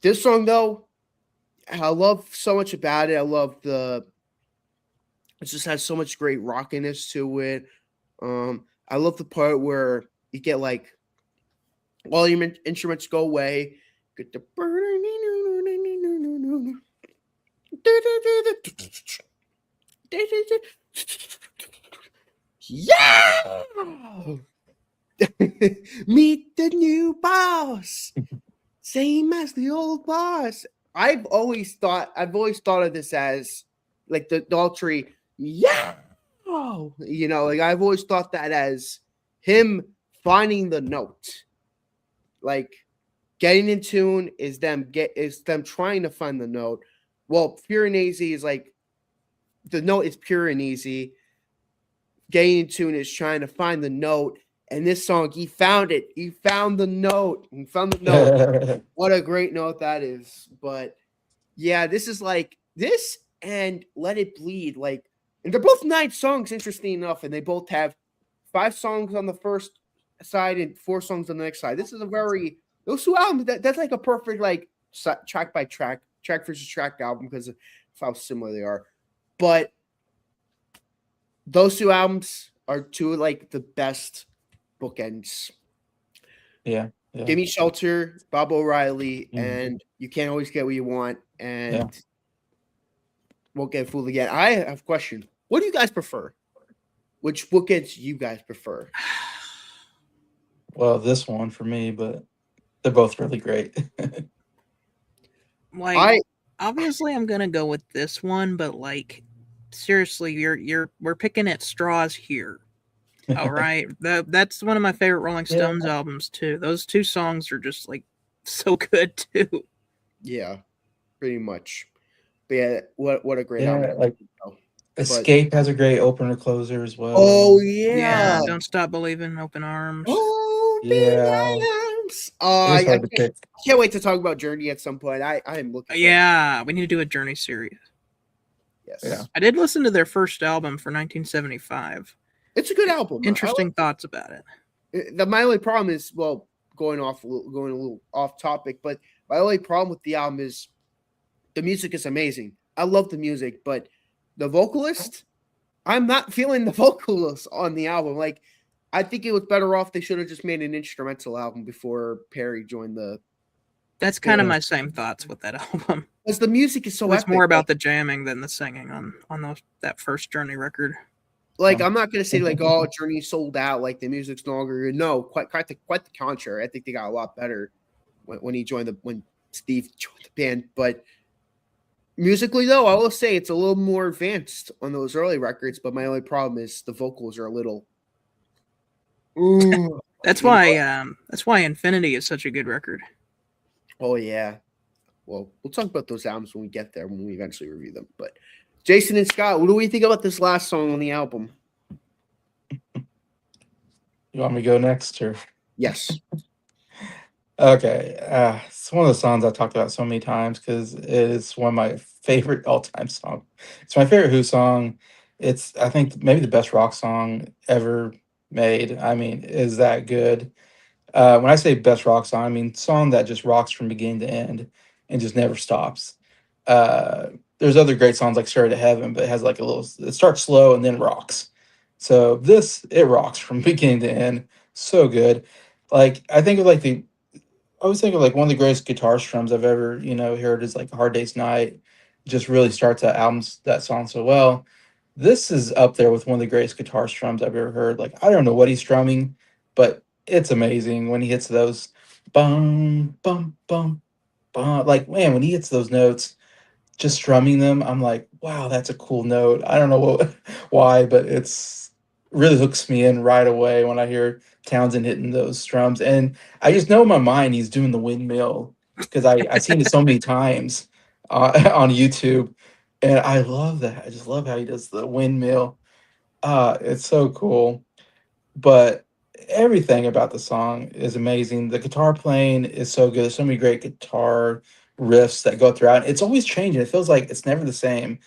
S1: this song though, I love so much about it. I love it just has so much great rockiness to it. I love the part where you get like all your instruments go away. Get the yeah. Meet the new boss. Same as the old boss. I've always thought of this as like the Daltrey, yeah. You know, like I've always thought that as him finding the note. Like getting in tune is them trying to find the note. Well, pure and easy is like the note is pure and easy. Getting in tune is trying to find the note. And this song, he found it. He found the note. He found the note. What a great note that is. But yeah, this is like this and Let It Bleed. Like, and they're both 9 songs, interesting enough, and they both have 5 songs on the first side and 4 songs on the next side. This is those 2 albums. That's like a perfect like track by track versus track album because of how similar they are. But those 2 albums are 2 like the best bookends.
S2: Yeah.
S1: Give Me Shelter, Bob O'Reilly, and You Can't Always Get What You Want, and Won't Get Fooled Again. I have a question. What do you guys prefer? Which bookends do you guys prefer?
S2: Well, this one for me, but they're both really great.
S3: Like, obviously, I'm gonna go with this one, but like, seriously, we're picking at straws here. All right, that's one of my favorite Rolling Stones albums too. Those 2 songs are just like so good too.
S1: Yeah, pretty much. But yeah, what a great album!
S2: Like Escape has a great opener closer as well.
S1: Oh yeah,
S3: Don't Stop Believing, Open Arms.
S1: Arms. I can't wait to talk about Journey at some point. I am looking.
S3: Yeah, we need to do a Journey series.
S1: Yes.
S2: Yeah.
S3: I did listen to their first album for 1975.
S1: It's a good album.
S3: Interesting thoughts about it.
S1: My only problem is, well, going a little off topic, but my only problem with the album is the music is amazing. I love the music, but the vocalist, I'm not feeling the vocalist on the album. Like, I think it was better off they should have just made an instrumental album before Perry joined the.
S3: That's kind of my same thoughts with that album.
S1: Because the music is so.
S3: It's more about the jamming than the singing on that first Journey record.
S1: Like, I'm not gonna say like, oh, Journey sold out, like the music's no longer good. No, quite the contrary. I think they got a lot better when Steve joined the band. But musically, though, I will say it's a little more advanced on those early records. But my only problem is the vocals are a little. Ooh,
S3: that's why Infinity is such a good record.
S1: Oh yeah. Well, we'll talk about those albums when we get there, when we eventually review them. But Jason and Scott, what do we think about this last song on the album?
S2: You want me to go next, or?
S1: Yes.
S2: Okay. It's one of the songs I've talked about so many times because it is one of my favorite all-time songs. It's my favorite Who song. It's, I think, maybe the best rock song ever made. I mean, is that good? When I say best rock song, I mean song that just rocks from beginning to end and just never stops. There's other great songs like Stairway to Heaven, but it has like it starts slow and then rocks. So it rocks from beginning to end. So good. Like, I always think of like one of the greatest guitar strums I've ever, heard is like A Hard Day's Night. Just really starts that song so well. This is up there with one of the greatest guitar strums I've ever heard. Like, I don't know what he's strumming, but it's amazing when he hits those bum, bum, bum, bum. Like, man, when he hits those notes, just strumming them, I'm like, wow, that's a cool note. I don't know why, but it's really hooks me in right away when I hear Townsend hitting those strums. And I just know in my mind he's doing the windmill because I've seen it so many times on YouTube. And I love that. I just love how he does the windmill. It's so cool. But everything about the song is amazing. The guitar playing is so good. There's so many great guitar riffs that go throughout. It's always changing. It feels like it's never the same.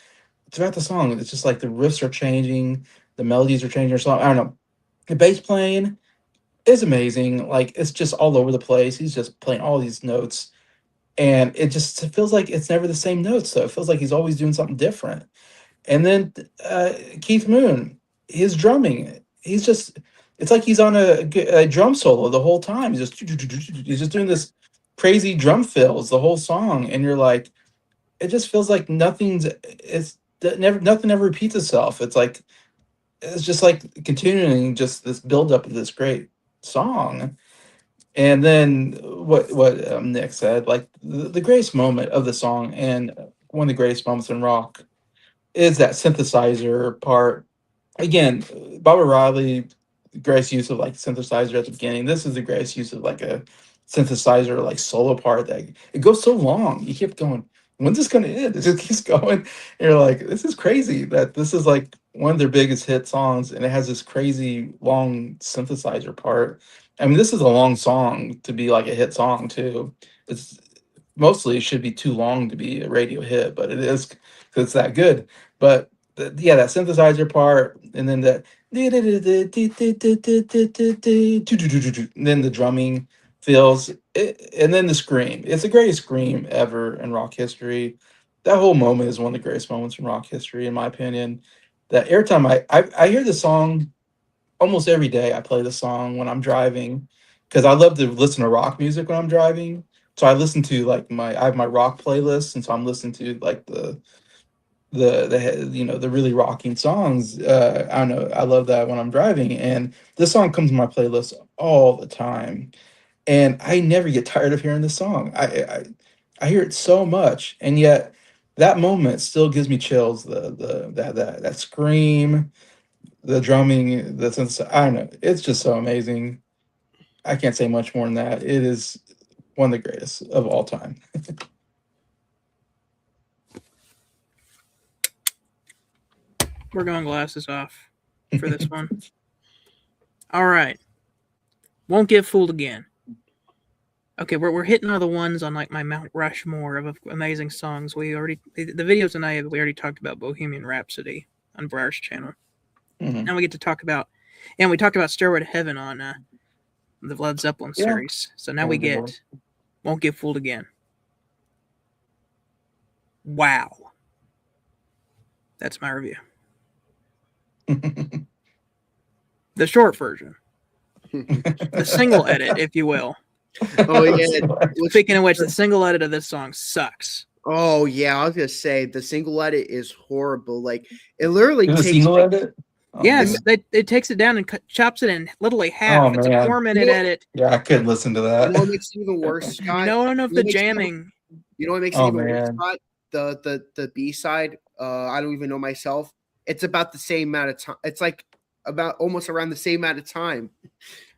S2: throughout the song, it's just like the riffs are changing, the melodies are changing or something. I don't know. The bass playing is amazing. Like it's just all over the place. He's just playing all these notes, and it feels like it's never the same notes. So it feels like he's always doing something different. And then Keith Moon, his drumming, it's like he's on a drum solo the whole time. He's just doing this crazy drum fills the whole song, and you're like, it just feels like nothing ever repeats itself. It's just like continuing just this buildup of this great song. And then what Nick said, like the greatest moment of the song and one of the greatest moments in rock is that synthesizer part. Again, Bob O'Reilly, greatest use of like synthesizer at the beginning. This is the greatest use of like a synthesizer like solo part that it goes so long. You keep going, when's this gonna end? It just keeps going. And you're like, this is crazy that this is like one of their biggest hit songs and it has this crazy long synthesizer part. I mean, this is a long song to be like a hit song too. It's mostly it should be too long to be a radio hit, but it is because it's that good. But yeah, that synthesizer part, and then that, and then the drumming feels, and then the scream. It's the greatest scream ever in rock history. That whole moment is one of the greatest moments in rock history, in my opinion. That every time I hear the song, almost every day I play the song when I'm driving, because I love to listen to rock music when I'm driving. So I listen to like I have my rock playlist, and so I'm listening to like the the really rocking songs. I don't know, I love that when I'm driving, and this song comes in my playlist all the time, and I never get tired of hearing this song. I hear it so much, and yet that moment still gives me chills. That scream, the drumming, the sense. I don't know. It's just so amazing. I can't say much more than that. It is one of the greatest of all time.
S3: We're going glasses off for this one. All right. Won't Get Fooled Again. Okay, we're hitting all the ones on like my Mount Rushmore of amazing songs. The video tonight we already talked about Bohemian Rhapsody on Briar's channel.
S2: Mhm.
S3: Now we get to talk about, and we talked about Stairway to Heaven on the Led Zeppelin
S2: Yeah.
S3: series. So now we
S2: Good one.
S3: get Won't Get Fooled Again. Wow. That's my review. The short version. The single edit, if you will.
S1: Oh yeah.
S3: Speaking of which, the single edit of this song sucks.
S1: Oh yeah, I was gonna say the single edit is horrible. Like it literally
S2: Is it a
S1: takes
S2: single edit? Oh,
S3: Yes,
S2: man.
S3: it takes it down and chops it in literally half.
S2: Oh,
S3: It's a
S2: man.
S3: 4-minute
S1: You know-
S3: edit.
S2: Yeah, I couldn't listen to
S1: You
S2: that.
S1: know what makes it even worse, Scott?
S3: None of
S1: You know
S3: the
S1: what makes it even-
S3: jamming.
S1: You know what makes it
S2: Oh,
S1: even worse,
S2: man.
S1: Scott? The B side. I don't even know myself. It's about the same amount of time. It's like about almost around the same amount of time.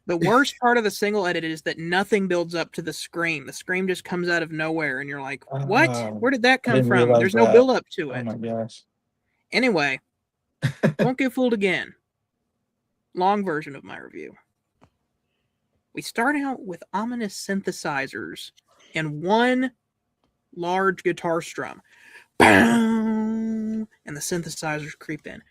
S3: The worst part of the single edit is that nothing builds up to the scream. The scream just comes out of nowhere, and you're like, "What?
S2: Oh,
S3: Where did that
S2: I
S3: come
S2: didn't
S3: from?"
S2: realize
S3: There's no
S2: that.
S3: build up to
S2: Oh
S3: it.
S2: my gosh.
S3: Anyway, Won't Get Fooled Again. Long version of my review. We start out with ominous synthesizers and one large guitar strum. And the synthesizers creep in.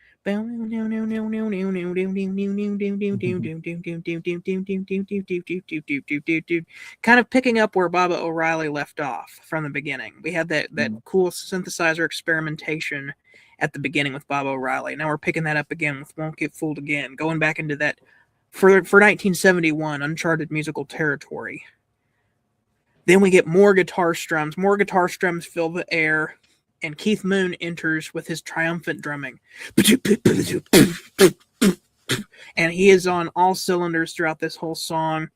S3: Kind of picking up where Baba O'Reilly left off from the beginning. We had that cool synthesizer experimentation at the beginning with Baba O'Reilly. Now we're picking that up again with Won't Get Fooled Again, going back into that for 1971 uncharted musical territory. Then we get more guitar strums. More guitar strums fill the air, and Keith Moon enters with his triumphant drumming. And he is on all cylinders throughout this whole song.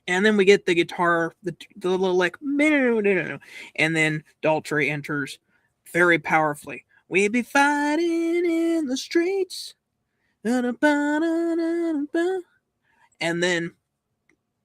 S3: And then we get the guitar, the little like, and then Daltrey enters very powerfully. We be fighting in the streets. And then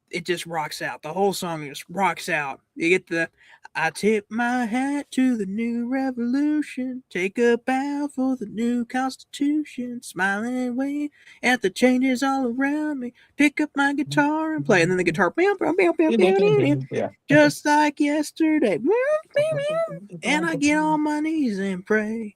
S3: it just rocks out. The whole song just rocks out. You get the I tip my hat to the new revolution, take a bow for the new constitution, smiling away at the changes all around me, pick up my guitar and play. And then the guitar,
S2: Yeah.
S3: just like yesterday. And I get on my knees and pray.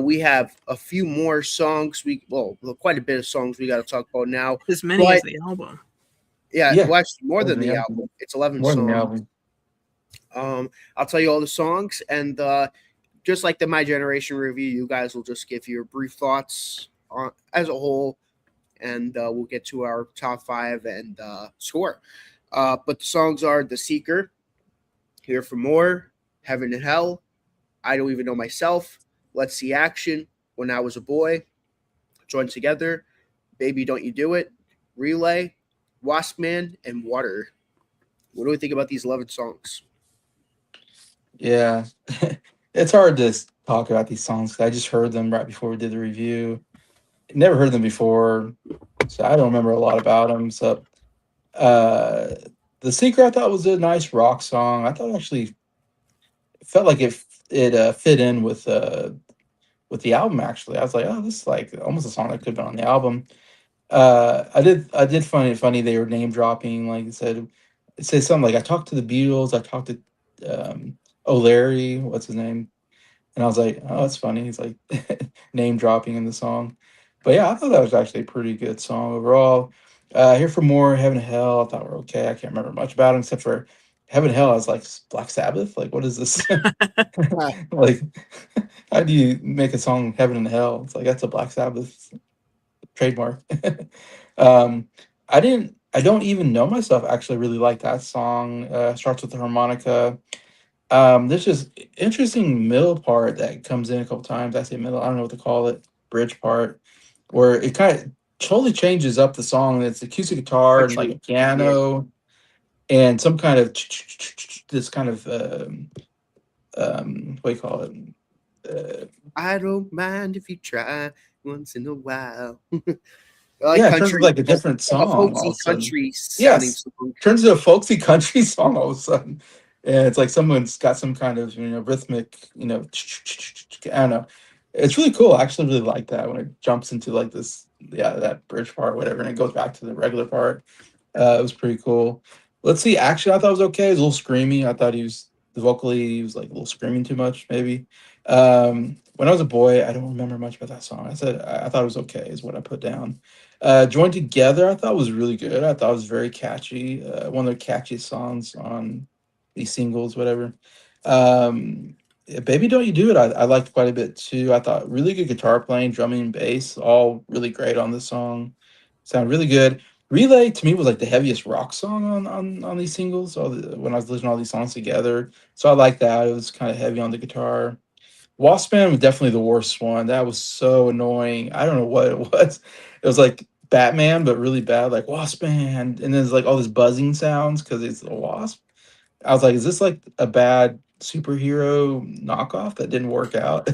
S1: We have a few more songs. Quite a bit of songs we got to talk about now.
S3: As many as the album.
S1: Yeah,
S2: Yeah,
S1: well, actually, more
S2: more
S1: than
S2: than
S1: the
S2: the
S1: album. It's 11
S2: more than the
S1: songs.
S2: album.
S1: I'll tell you all the songs, and just like the My Generation review, you guys will just give your brief thoughts on as a whole, and we'll get to our top 5 and score. But the songs are The Seeker, Here for More, Heaven and Hell, I Don't Even Know Myself, Let's See Action, When I Was a Boy, Join Together, Baby Don't You Do It, Relay, Wasp Man, and Water. What do we think about these 11 songs?
S2: Yeah, it's hard to talk about these songs 'cause I just heard them right before we did the review. Never heard them before, so I don't remember a lot about them. So, uh, the Secret I thought was a nice rock song. I thought actually felt like it fit in with the album. Actually, I was like, oh, this is like almost a song that could have been on the album. I did find it funny they were name dropping. Like it said something like I talked to the Beatles, I talked to O'Leary, what's his name, and I was like, oh, that's funny. He's like name dropping in the song, but yeah, I thought that was actually a pretty good song overall. Here for More, Heaven and Hell, I thought were okay. I can't remember much about them except for Heaven and Hell. I was like Black Sabbath. Like, what is this? Like, how do you make a song Heaven and Hell? It's like that's a Black Sabbath trademark. um, I don't even know myself actually really like that song. Starts with the harmonica. There's this interesting middle part that comes in a couple times. I say middle, I don't know what to call it, bridge part, where it kind of totally changes up the song. It's acoustic guitar and like a piano and some kind of this kind of what do you call it?
S1: I don't mind if you try once in a while.
S2: Yeah, it turns into like a different
S1: like a
S2: song all
S1: folksy
S2: of a sudden.
S1: country sounding
S2: Yes,
S1: song.
S2: turns into a folksy country song all of a sudden, and it's like someone's got some kind of rhythmic, I don't know. It's really cool. I actually really like that when it jumps into like this, yeah, that bridge part, whatever, and it goes back to the regular part. It was pretty cool. Let's see, action. I thought was okay. It was a little screamy. I thought he was like a little screaming too much, maybe. When I was a boy, I don't remember much about that song. I thought it was okay, is what I put down. Joined Together, I thought was really good. I thought it was very catchy. One of the catchiest songs on these singles, whatever. Yeah, Baby Don't You Do It, I liked quite a bit too. I thought really good guitar playing, drumming, and bass, all really great on this song. Sound really good. Relay to me was like the heaviest rock song on these singles. When I was listening to all these songs together, so I like that. It was kind of heavy on the guitar. Waspman was definitely the worst one. That was so annoying. I don't know what it was. It was like Batman, but really bad, like Waspman. And then there's like all this buzzing sounds because it's a wasp. I was like, is this like a bad superhero knockoff that didn't work out?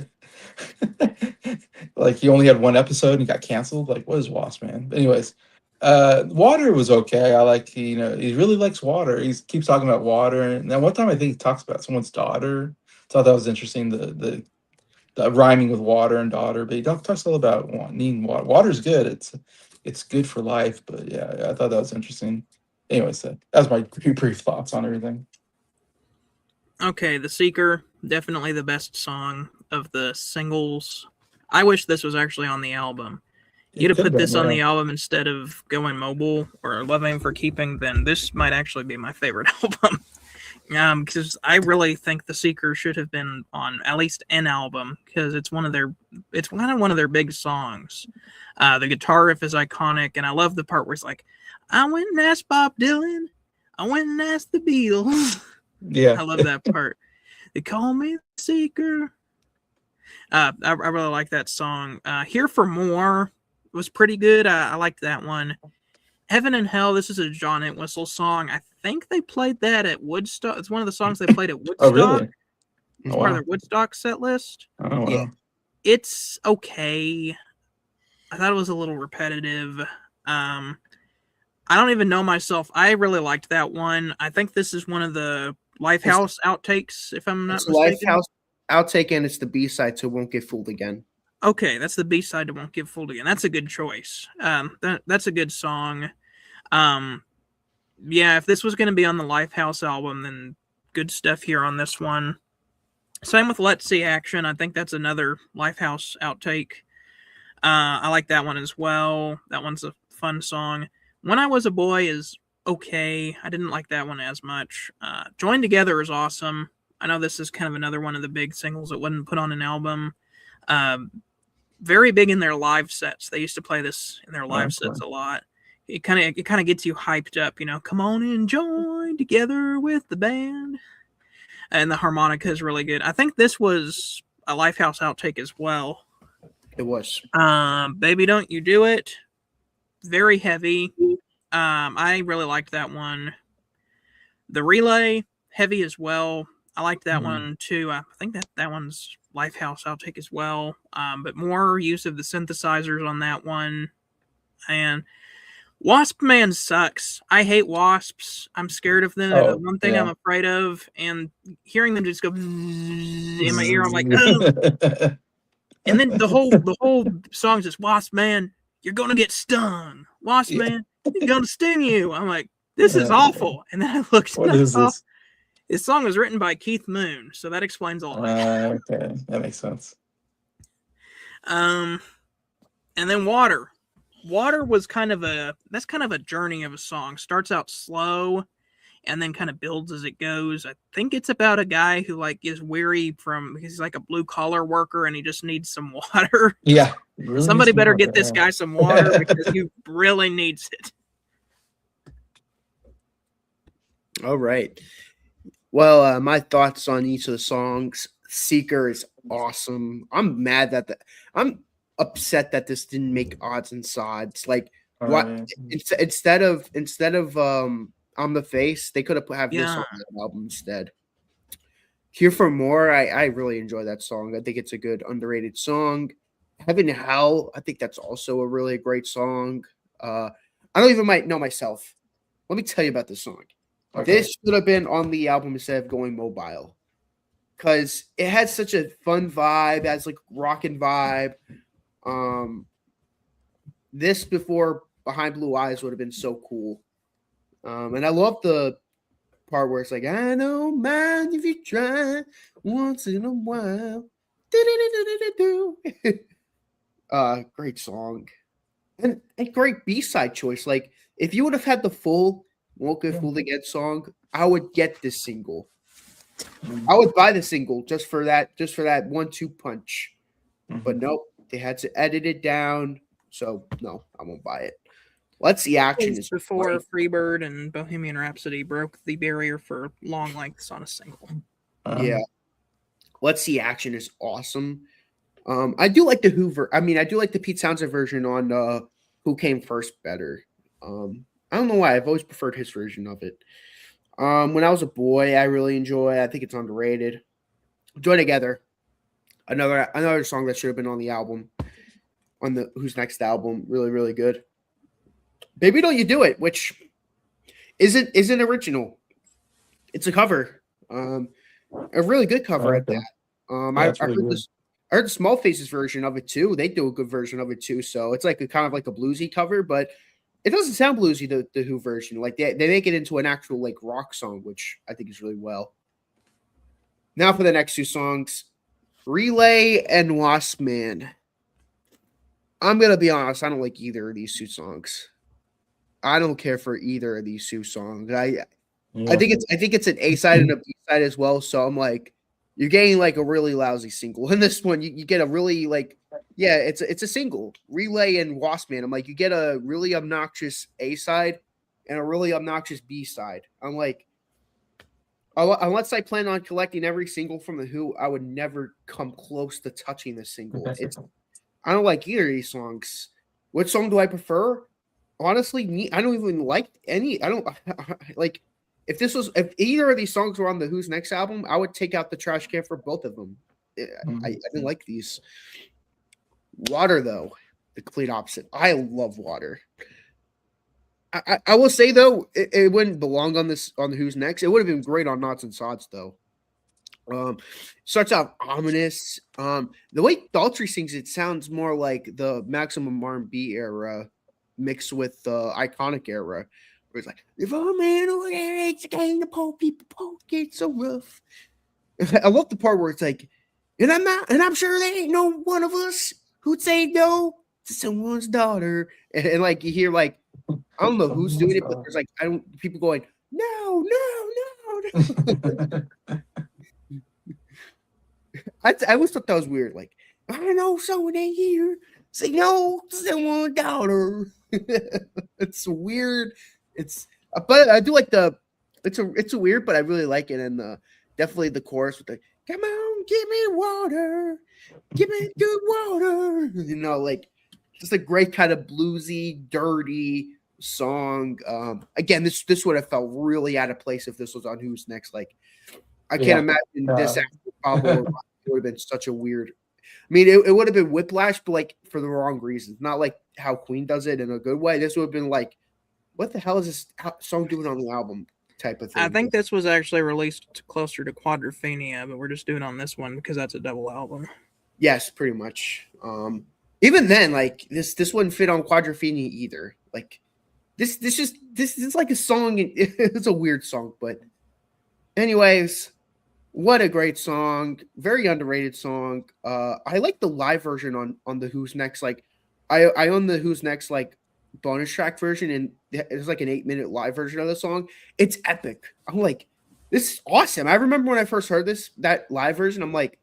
S2: Like he only had one episode and he got canceled. Like, what is Waspman? But anyways, Water was okay. I like he really likes water. He keeps talking about water. And then one time I think he talks about someone's daughter. Thought that was interesting. The rhyming with water and daughter, but he talks all about needing water. Water's good. It's good for life. But yeah, I thought that was interesting. Anyways, that was my brief thoughts on everything.
S3: Okay, The Seeker, definitely the best song of the singles. I wish this was actually on the album. You'd have put this on the album instead of going mobile or Loving for Keeping, then this might actually be my favorite album. Because I really think The Seeker should have been on at least an album because it's kind of one of their big songs. The guitar riff is iconic, and I love the part where it's like, I went and asked Bob Dylan, I went and asked the Beatles.
S2: Yeah,
S3: I love that part. They call me The Seeker. I really like that song. Here for More was pretty good. I liked that one. Heaven and Hell, this is a John Entwistle song. I think they played that at Woodstock. It's one of the songs they played at Woodstock.
S2: Oh, really?
S3: It's part of their Woodstock set list.
S2: Oh, wow.
S1: Yeah.
S3: It's okay. I thought it was a little repetitive. I don't even know myself. I really liked that one. I think this is one of the Lifehouse outtakes, if I'm not mistaken.
S1: Lifehouse outtake, and it's the B-side, so Won't Get Fooled Again.
S3: Okay, that's the B-side to Won't Get Fooled Again. That's a good choice. That's a good song. Yeah, if this was going to be on the Lifehouse album, then good stuff here on this one. Same with Let's See Action. I think that's another Lifehouse outtake. I like that one as well. That one's a fun song. When I Was a Boy is okay. I didn't like that one as much. Join Together is awesome. I know this is kind of another one of the big singles that wasn't put on an album. Very big in their live sets. They used to play this in their live sets a lot. It kind of gets you hyped up, you know. Come on and join together with the band. And the harmonica is really good. I think this was a Lifehouse outtake as well.
S1: It was.
S3: Baby Don't You Do It. Very heavy. I really liked that one. The Relay, heavy as well. I liked that one too. I think that one's Lifehouse outtake as well. But more use of the synthesizers on that one. And Wasp Man sucks. I hate wasps. I'm scared of them. They're the one thing I'm afraid of. And hearing them just go in my ear, I'm like, ugh. And then the whole song's just Wasp Man, you're gonna get stung. Wasp Man, he's gonna sting you. I'm like, this is awful. And then I looked
S2: What is this?
S3: This song was written by Keith Moon, so that explains a lot.
S2: Okay, that makes sense.
S3: And then Water. Water was kind of a journey of a song. Starts out slow and then kind of builds as it goes. I think it's about a guy who like is weary from, he's like a blue collar worker and he just needs some water.
S2: Yeah. Really
S3: Somebody better get this guy some water because he really needs it.
S1: All right. Well, my thoughts on each of the songs. Seeker is awesome. I'm mad that I'm upset that this didn't make odds and sods. Like instead of On the Face, they could have this on the album instead. Here for More, I really enjoy that song. I think it's a good underrated song. Heaven and Hell, I think that's also a really great song. I don't even might know myself. Let me tell you about this song. Okay. This should have been on the album instead of Going Mobile, because it had such a fun vibe, has like rockin' vibe. This before Behind Blue Eyes would have been so cool. And I love the part where it's like, I don't mind if you try once in a while. Great song. And a great B-side choice. Like, if you would have had the full Won't Get Fooled Again song, I would get this single. I would buy the single just for that 1-2 punch. But nope, they had to edit it down. So no, I won't buy it. Let's See Action is
S3: before Freebird and Bohemian Rhapsody broke the barrier for long lengths on a single.
S1: Yeah. Let's See Action is awesome. I do like the Hoover. I mean, I do like the Pete Townsend version on Who Came First better. I don't know why. I've always preferred his version of it. When I Was a Boy, I really enjoy. I think it's underrated. Join Together. Another song that should have been on the album. On the Who's Next album. Really, really good. Baby Don't You Do It, which isn't original. It's a cover. A really good cover at that. I heard the Small Faces version of it too. They do a good version of it too. So it's like a kind of like a bluesy cover, but it doesn't sound bluesy, the Who version. Like they make it into an actual like rock song, which I think is really well. Now for the next two songs, Relay and Wasp Man. I'm gonna be honest, I don't like either of these two songs. I don't care for either of these two songs. I think it's an A side and a B side as well. So I'm like, you're getting like a really lousy single. In this one, you get a really like, yeah, it's a single. Relay and Wasp Man. I'm like, you get a really obnoxious A side and a really obnoxious B side. I'm like, unless I plan on collecting every single from the Who, I would never come close to touching this single. I don't like either of these songs. What song do I prefer? Honestly, I don't even like any. I don't like. If either of these songs were on the Who's Next album, I would take out the trash can for both of them. I didn't like these. Water, though, the complete opposite. I love Water. I will say though, it wouldn't belong on the Who's Next. It would have been great on Knots and Sods though. Starts out ominous. The way Daltrey sings, it sounds more like the Maximum R&B era mixed with the Iconic era, where it's like, if a man over there hates the game, the poor people get so rough. I love the part where it's like, and I'm sure there ain't no one of us who'd say no to someone's daughter. And like you hear like, I don't know who's doing it, but there's like people going, no, no, no, no. I always thought that was weird. Like, I know someone ain't here. Say no to someone's daughter. It's weird. But I do like it's a weird, but I really like it. And definitely the chorus with the come on, give me water, give me good water. Like just a great kind of bluesy, dirty song. Again, this would have felt really out of place if this was on Who's Next. Like, I can't imagine this after Pablo. It would have been such a weird. I mean, it would have been whiplash, but like for the wrong reasons. Not like how Queen does it in a good way. This would have been like, what the hell is this song doing on the album? Type of thing.
S3: I think this was actually released closer to Quadrophenia, but we're just doing on this one because that's a double album.
S1: Yes, pretty much. Even then, like this wouldn't fit on Quadrophenia either. Like this is like a song. It's a weird song, but anyways, what a great song! Very underrated song. I like the live version on the Who's Next. Like, I own the Who's Next like bonus track version, and it's like an 8-minute live version of the song. It's epic. I'm like, this is awesome. I remember when I first heard that live version. I'm like,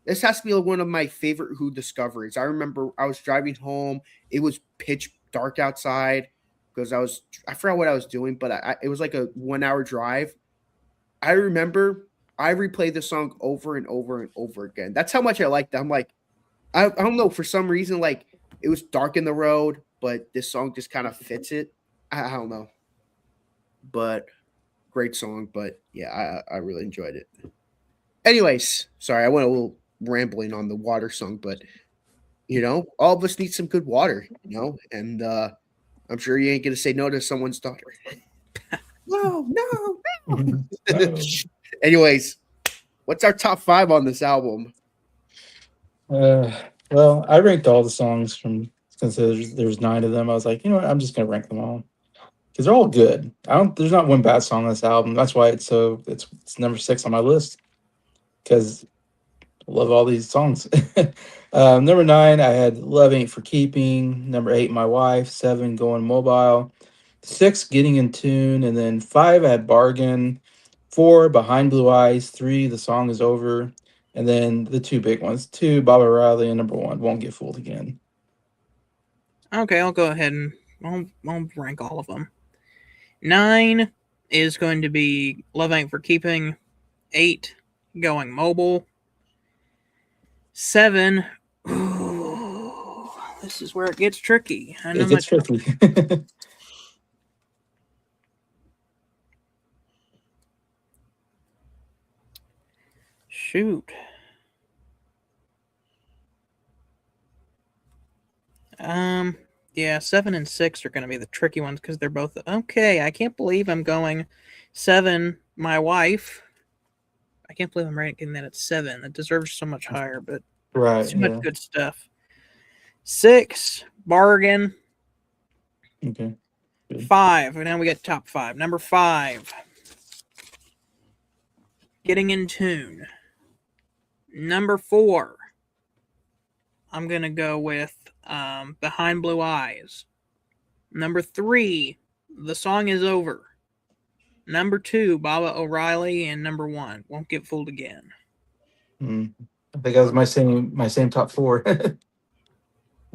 S1: this has to be one of my favorite Who discoveries. I remember I was driving home. It was pitch dark outside because I forgot what I was doing, but it was like a 1-hour drive. I remember I replayed the song over and over and over again. That's how much I liked it. I'm like, I don't know, for some reason, like it was dark in the road, but this song just kind of fits it. I don't know. But great song. But yeah, I really enjoyed it. Anyways, sorry, I went a little rambling on the water song, but all of us need some good water, and I'm sure you ain't gonna say no to someone's daughter. No. Anyways, what's our top 5 on this album?
S2: Well, I ranked all the songs since there's 9 of them. I was like, you know what, I'm just gonna rank them all because they're all good. There's not one bad song on this album. That's why it's number 6 on my list because I love all these songs. Number 9, I had Love Ain't for Keeping. Number 8, My Wife. 7, Going Mobile. 6, Getting in Tune. And then 5, I had Bargain. 4, Behind Blue Eyes. 3, The Song Is Over. And then the 2 big ones. 2, Baba O'Reilly. And number 1, Won't Get Fooled Again.
S3: Okay, I'll go ahead and I'll rank all of them. 9 is going to be Love Ain't for Keeping. 8, Going Mobile. 7, ooh, this is where it gets tricky.
S2: It gets tricky.
S3: Shoot. Yeah, 7 and 6 are going to be the tricky ones because they're both okay. I can't believe I'm going 7, My Wife. I can't believe I'm ranking that at 7. It deserves so much higher, but
S2: right,
S3: too much good stuff. 6, Bargain.
S2: Okay. Good.
S3: 5, and now we got top 5. Number 5, Getting in Tune. Number 4, I'm going to go with Behind Blue Eyes. Number 3, The Song Is Over. Number 2, Baba O'Reilly. And number 1, Won't Get Fooled Again.
S2: I think that was my same top 4.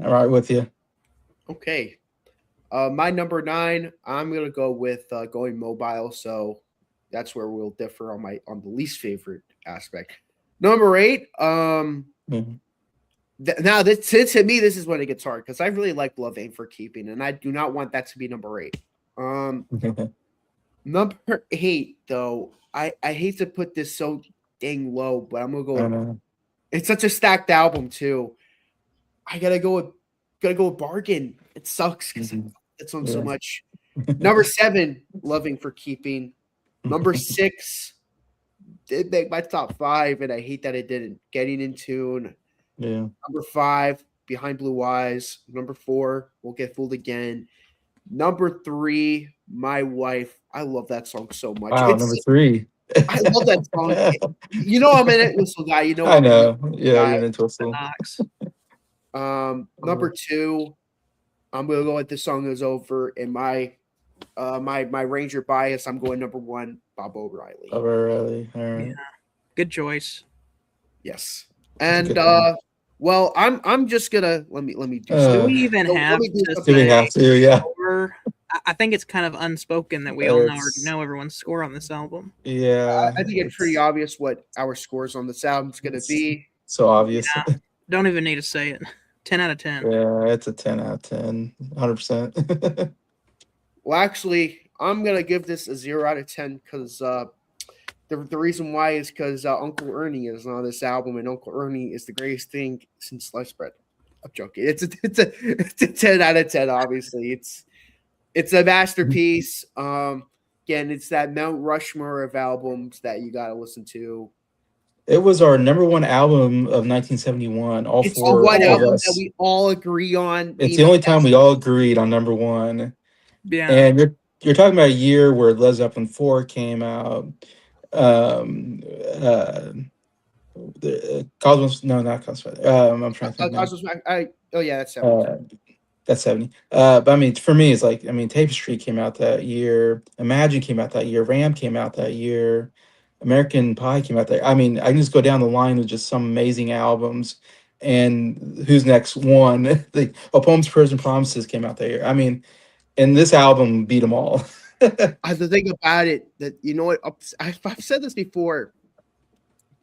S2: All right, with you.
S1: Okay. My number 9, I'm gonna go with Going Mobile. So that's where we'll differ on the least favorite aspect. Number 8, now this to me, this is when it gets hard because I really like Love Ain't for Keeping, and I do not want that to be number 8. Number 8, though, I hate to put this so dang low, but I'm gonna go. It's such a stacked album too. I gotta go with Bargain. It sucks because I love that song so much. Number 7, Loving for Keeping. Number 6 did make my top 5, and I hate that it didn't. Getting in Tune.
S2: Yeah.
S1: Number 5, Behind Blue Eyes. Number 4, Won't Get Fooled Again. Number 3, My Wife. I love that song so much.
S2: Wow, number 3.
S1: I love that song. You know I'm an Entwistle guy. You know
S2: I
S1: I'm an
S2: know.
S1: Entwistle
S2: Yeah,
S1: guy.
S2: you're an Entwistle.
S3: Knox.
S1: Number 2, I'm gonna go with "This Song Is Over." And my Ranger bias, I'm going number 1, Bob O'Reilly.
S2: O'Reilly. All right.
S3: Yeah. Good choice.
S1: Yes.
S2: That's a
S1: And
S2: good one.
S1: well, I'm just gonna let me do
S3: Do
S1: something.
S3: we even
S1: Let
S3: have
S1: me do
S3: to
S1: something.
S2: Do we have to? Yeah.
S3: score? I think it's kind of unspoken that we all already
S2: It's-
S3: know everyone's score on this album.
S2: Yeah.
S1: I think it's pretty obvious what our scores on this album's gonna be.
S2: So obvious.
S3: Yeah. Don't even need to say it. 10 out of 10.
S2: Yeah, it's a 10 out of 10. 100%.
S1: Well, actually, I'm gonna give this a 0 out of 10 because the reason why is because Uncle Ernie is on this album, and Uncle Ernie is the greatest thing since sliced bread. I'm joking. It's a 10 out of 10. Obviously, it's a masterpiece. Again, it's that Mount Rushmore of albums that you gotta listen to.
S2: It was our number 1 album of 1971. All
S1: It's the
S2: four
S1: one
S2: of
S1: album
S2: us.
S1: that we all agree on.
S2: It's the only time we all agreed on number 1.
S3: Yeah.
S2: And you're talking about a year where Led Zeppelin 4 came out. The Cosmos, no, not Cosmos. I'm trying to think now.
S1: Oh yeah, that's 70.
S2: That's 70. But I mean, for me, it's like, I mean, Tapestry came out that year. Imagine came out that year. Ram came out that year. American Pie came out there. I mean, I can just go down the line with just some amazing albums. And Who's Next won. Poems, Prayers, and Promises came out that year. I mean, and this album beat them all.
S1: The thing about it that you know what I've said this before.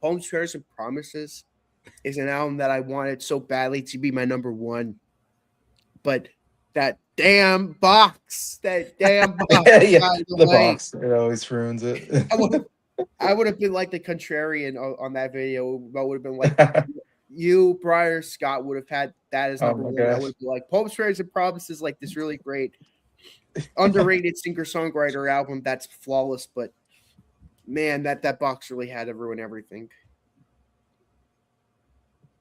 S1: Poems, Prayers, and Promises is an album that I wanted so badly to be my number 1, but that damn box,
S2: yeah,
S1: the
S2: box, it always ruins it.
S1: I would have been like the contrarian on that video. I would have been like, you, Briar Scott, would have had that as number 1. I would have been like, Poems, Prayers, and Promises, like this really great, underrated singer-songwriter album that's flawless, but man, that box really had to ruin everything.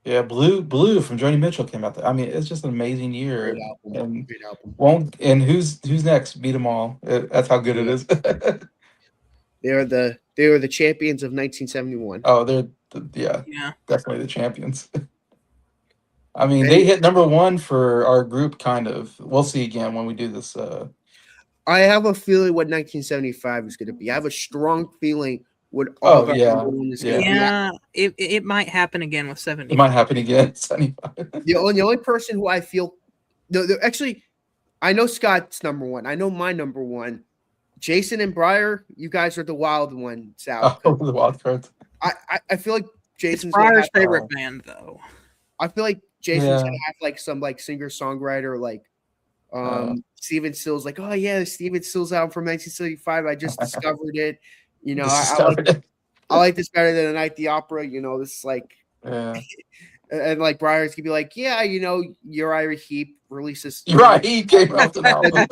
S2: Yeah, Blue from Joni Mitchell came out there. I mean, it's just an amazing year.
S1: Great album.
S2: Great album. And who's next? Beat them all. That's how good it is.
S1: They were the champions of 1971.
S2: Oh, they're definitely the champions. I mean, they hit number 1 for our group, kind of. We'll see again when we do this.
S1: I have a feeling what 1975 is going to be. I have a strong feeling what all
S2: is going
S1: to be.
S3: Yeah, it might happen again with 70.
S2: It might happen again. 75.
S1: The only person who I feel, actually, I know Scott's number 1. I know my number 1. Jason and Briar, you guys are the wild ones out.
S2: Oh, the wild cards.
S1: I feel like Jason's
S3: Briar's favorite band, though.
S1: I feel like Jason's gonna have like some like singer-songwriter like Steven Stills, like, oh yeah, the Steven Stills album from 1975. I just discovered it. You know, I like this better than A Night at the Opera. You know, this is like and like Briar's gonna be like, yeah, you know, Uriah Heep releases.
S2: Right, he came out the album.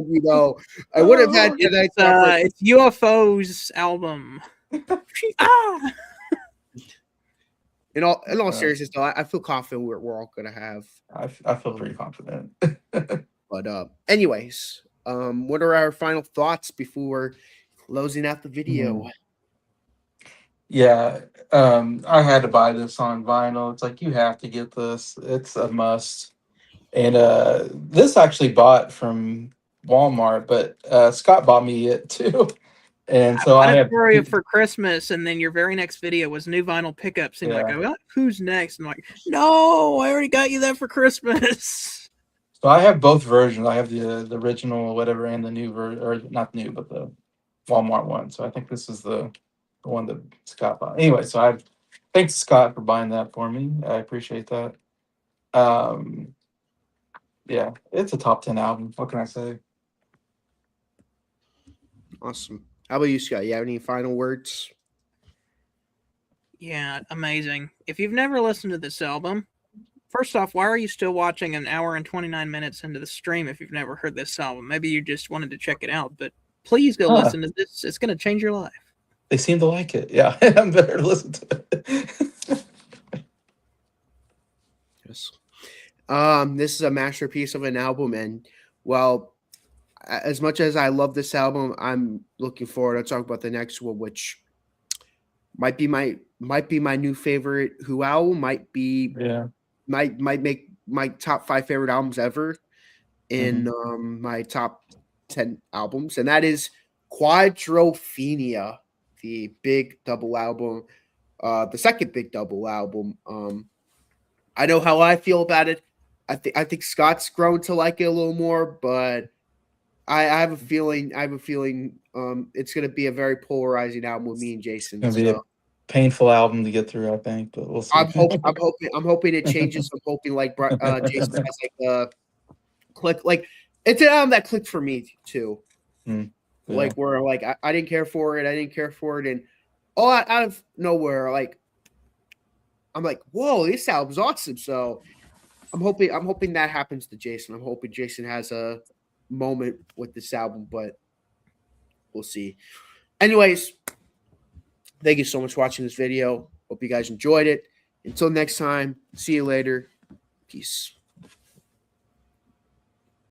S1: You know, I would have had
S3: it's UFO's album.
S1: In all seriousness, though, I feel confident we're all gonna have.
S2: I feel pretty confident.
S1: But anyways, what are our final thoughts before closing out the video?
S2: Yeah, I had to buy this on vinyl. It's like, you have to get this. It's a must. And this actually bought from Walmart, but Scott bought me it too. And so I had
S3: for you for Christmas, and then your very next video was new vinyl pickups, and you're like, well, who's next? And I'm like, no, I already got you that for Christmas.
S2: So I have both versions. I have the original, whatever, and the new version, or not new, but the Walmart one. So I think this is the one that Scott bought. Anyway, so thanks Scott for buying that for me. I appreciate that. Yeah, it's a top 10 album. What can I say?
S1: Awesome. How about you, Scott? You have any final words?
S3: Yeah, amazing. If you've never listened to this album, first off, why are you still watching an hour and 29 minutes into the stream if you've never heard this album? Maybe you just wanted to check it out, but please go listen to this. It's going to change your life.
S2: They seem to like it. Yeah, I'm better to listen to it.
S1: Yes. This is a masterpiece of an album, and well, as much as I love this album, I'm looking forward to talk about the next one, which Might be my new favorite Who album. Might make my top 5 favorite albums ever in my top 10 albums, and that is Quadrophenia, the big double album, the second big double album. I know how I feel about it. I think Scott's grown to like it a little more, but I have a feeling it's going to be a very polarizing album with me and Jason.
S2: It's gonna be a painful album to get through, I think, but we'll see.
S1: I'm hoping it changes. I'm hoping like Jason has like a click. Like it's an album that clicked for me too.
S2: Yeah.
S1: Like where like I didn't care for it. And all out of nowhere, like I'm like, whoa, this album's awesome. So I'm hoping that happens to Jason. I'm hoping Jason has a moment with this album, but we'll see. Anyways, thank you so much for watching this video. Hope you guys enjoyed it. Until next time, see you later. Peace.